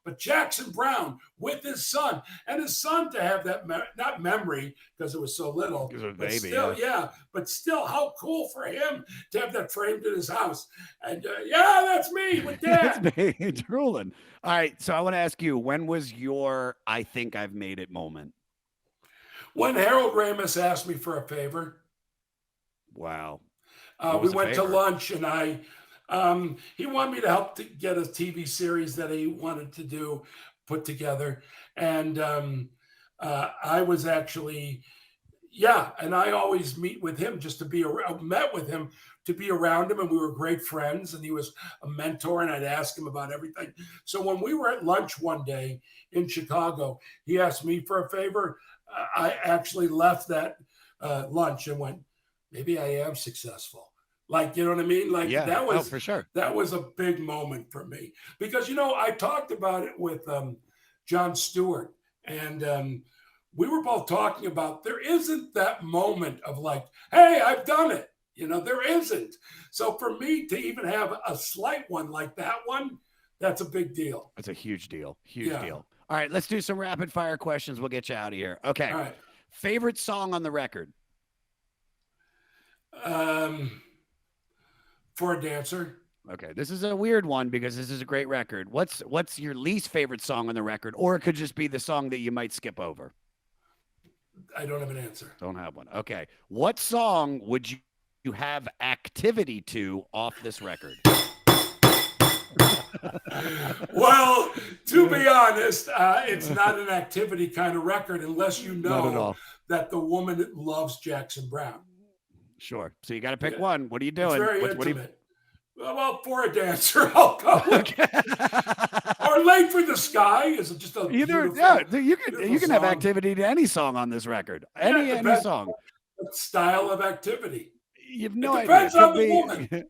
but Jackson Browne with his son, and his son to have that, not memory because it was so little, He was a but baby, still, but still, how cool for him to have that framed in his house. And that's me with Dad. That's me, drooling. All right, so I want to ask you, when was your "I think I've made it" moment? When Harold Ramis asked me for a favor. Wow. We went to lunch, and he wanted me to help to get a TV series that he wanted to put together. And I was actually, and I always meet with him just to be met with him to be around him. And we were great friends, and he was a mentor, and I'd ask him about everything. So when we were at lunch one day in Chicago, he asked me for a favor. I actually left that lunch and went, maybe I am successful. Like, you know what I mean? Like that was for sure. That was a big moment for me because, I talked about it with Jon Stewart, and we were both talking about there isn't that moment of like, hey, I've done it. There isn't. So for me to even have a slight one like that one, that's a big deal. That's a huge deal. Huge deal. All right, let's do some rapid fire questions. We'll get you out of here. Okay. All right. Favorite song on the record? For a Dancer. Okay, this is a weird one because this is a great record. What's your least favorite song on the record? Or it could just be the song that you might skip over. I don't have an answer. Don't have one. Okay. What song would you have activity to off this record? Well, to be honest, it's not an activity kind of record unless you know that the woman loves Jackson Browne. Sure. So you got to pick one. What are you doing? It's very what intimate. Well, For a Dancer, I'll go with. Or Late for the Sky is just a either. You can have activity to any song on this record. Any song. Style of activity. You have no idea. Depends on the woman.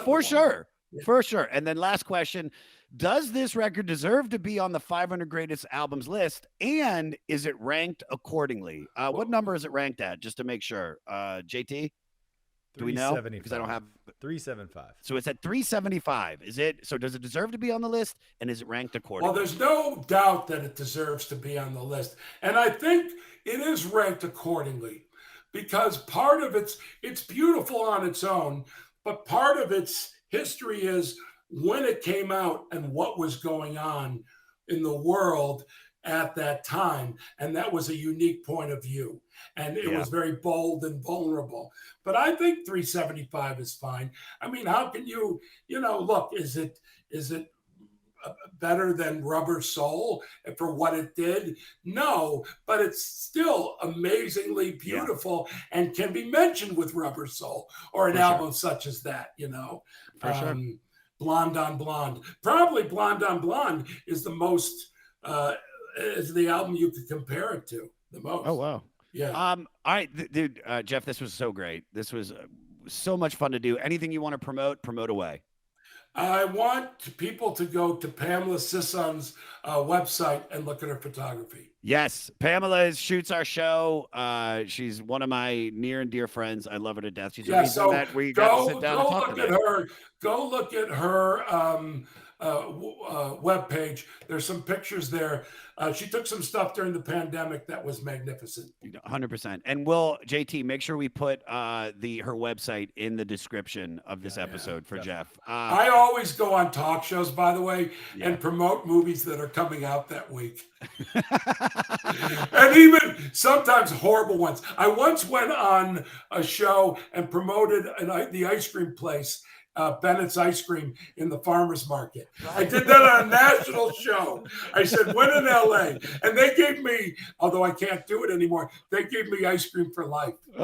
For sure. Yeah. For sure. And then last question, does this record deserve to be on the 500 greatest albums list? And is it ranked accordingly? What number is it ranked at? Just to make sure. JT? Do we know? Because I don't have 375. So it's at 375. So does it deserve to be on the list? And is it ranked accordingly? Well, there's no doubt that it deserves to be on the list. And I think it is ranked accordingly because part of it's beautiful on its own, but part of its history is when it came out and what was going on in the world at that time. And that was a unique point of view. And it was very bold and vulnerable. But I think 375 is fine. I mean, how can you look, is it better than Rubber Soul for what it did? No, but it's still amazingly beautiful and can be mentioned with Rubber Soul or an album such as that, For sure. Blonde on Blonde. Probably Blonde on Blonde is the most, is the album you could compare it to the most. Oh, wow. Yeah. All right, dude, Jeff, this was so great. This was so much fun to do. Anything you want to promote away. I want people to go to Pamela Sisson's website and look at her photography. Yes, Pamela shoots our show. She's one of my near and dear friends. I love her to death. She's So that we got to sit down and talk look at her. Go look at her webpage. There's some pictures there. She took some stuff during the pandemic that was magnificent. 100%. And we'll, JT, make sure we put her website in the description of this episode for Jeff. I always go on talk shows, by the way, Yeah. and promote movies that are coming out that week. And even sometimes horrible ones. I once went on a show and promoted the ice cream place, Bennett's Ice Cream, in the farmer's market. I did that on a national show. I said, when in LA? And they gave me, although I can't do it anymore, they gave me ice cream for life. Oh,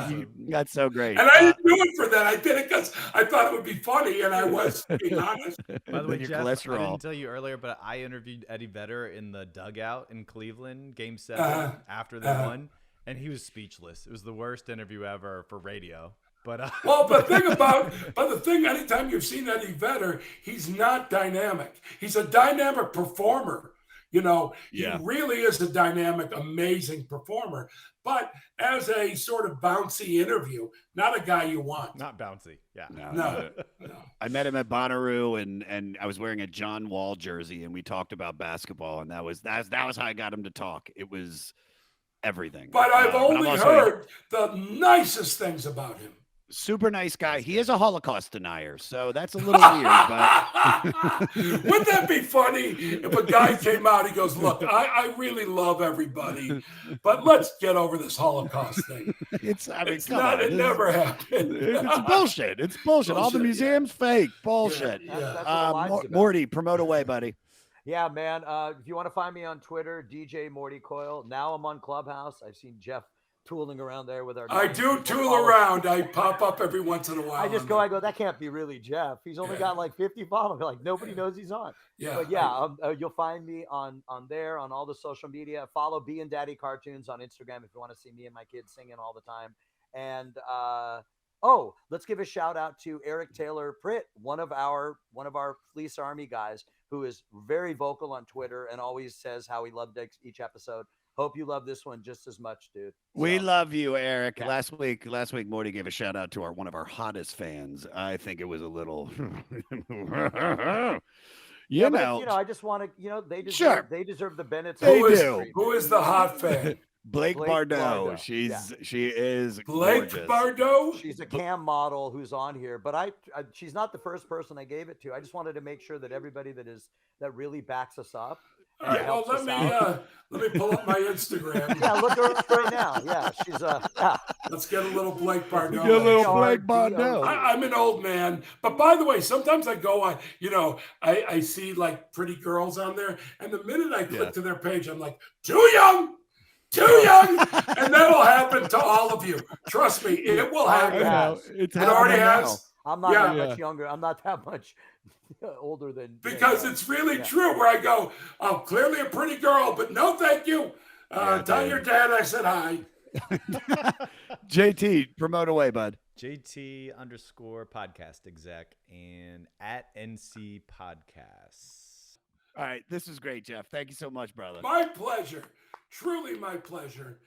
Yeah. That's so great. And I didn't do it for that. I did it because I thought it would be funny, and I was being honest. By the way, Your Jeff, I cholesterol. didn't tell you earlier, but I interviewed Eddie Vedder in the dugout in Cleveland, Game 7, after they won, and he was speechless. It was the worst interview ever for radio. But Well, the thing, anytime you've seen Eddie Vedder, he's not dynamic. He's a dynamic performer. You know, Yeah. he really is a dynamic, amazing performer. But as a sort of bouncy interview, not a guy you want. not bouncy. Yeah. No. I met him at Bonnaroo, and I was wearing a John Wall jersey, and we talked about basketball, and that was how I got him to talk. It was everything. But I've I'm only also heard the nicest things about him. super nice guy. He is a Holocaust denier, so that's a little weird. But Wouldn't that be funny if a guy came out, he goes, look, I really love everybody, but let's get over this Holocaust thing. it's come Not, on, it this- never happened. It's bullshit. It's bullshit. All the Bullshit, museums fake. Bullshit. Yeah. That's what life's about. Morty, promote away, buddy. Yeah, man. If you want to find me on Twitter, DJ Morty Coyle. Now I'm on Clubhouse. I've seen Jeff tooling around there with our. I do tool around. I pop up every once in a while. I just go. I go. That can't be really Jeff. He's only got like 50 followers. Like nobody knows he's on. Yeah. But yeah, you'll find me on there on all the social media. Follow B and Daddy Cartoons on Instagram if you want to see me and my kids singing all the time. And let's give a shout out to Eric Taylor Pritt, one of our Fleece Army guys, who is very vocal on Twitter and always says how he loved each episode. Hope you love this one just as much, dude. We So, love you, Eric. Yeah. Last week, Morty gave a shout out to one of our hottest fans. I think it was a little, yeah, but I just want to, they deserve the Bennett's. They Who is, do. who is the hot fan? Blake Blake Bardot. Bardot. She is Blake gorgeous. Bardot? She's a cam model who's on here, but she's not the first person I gave it to. I just wanted to make sure that everybody that really backs us up. All right, well, helps let us out. me pull up my Instagram. Yeah, look her up right now. Yeah, she's Let's get a little Blake Bardot. Get a little action. Blake Bardot. I'm an old man, but by the way, sometimes I go on, I see like pretty girls on there, and the minute I click to their page, I'm like, too young, and that'll happen to all of you. Trust me, it will happen. It's It already happening has. I'm not Yeah. that much younger. I'm not that much older than Because it's really true where I go, oh, clearly a pretty girl, but no, thank you. Tell your dad I said hi. JT, promote away, bud. JT_podcast exec and at NC Podcasts. All right, this is great, Jeff. Thank you so much, brother. My pleasure. Truly my pleasure.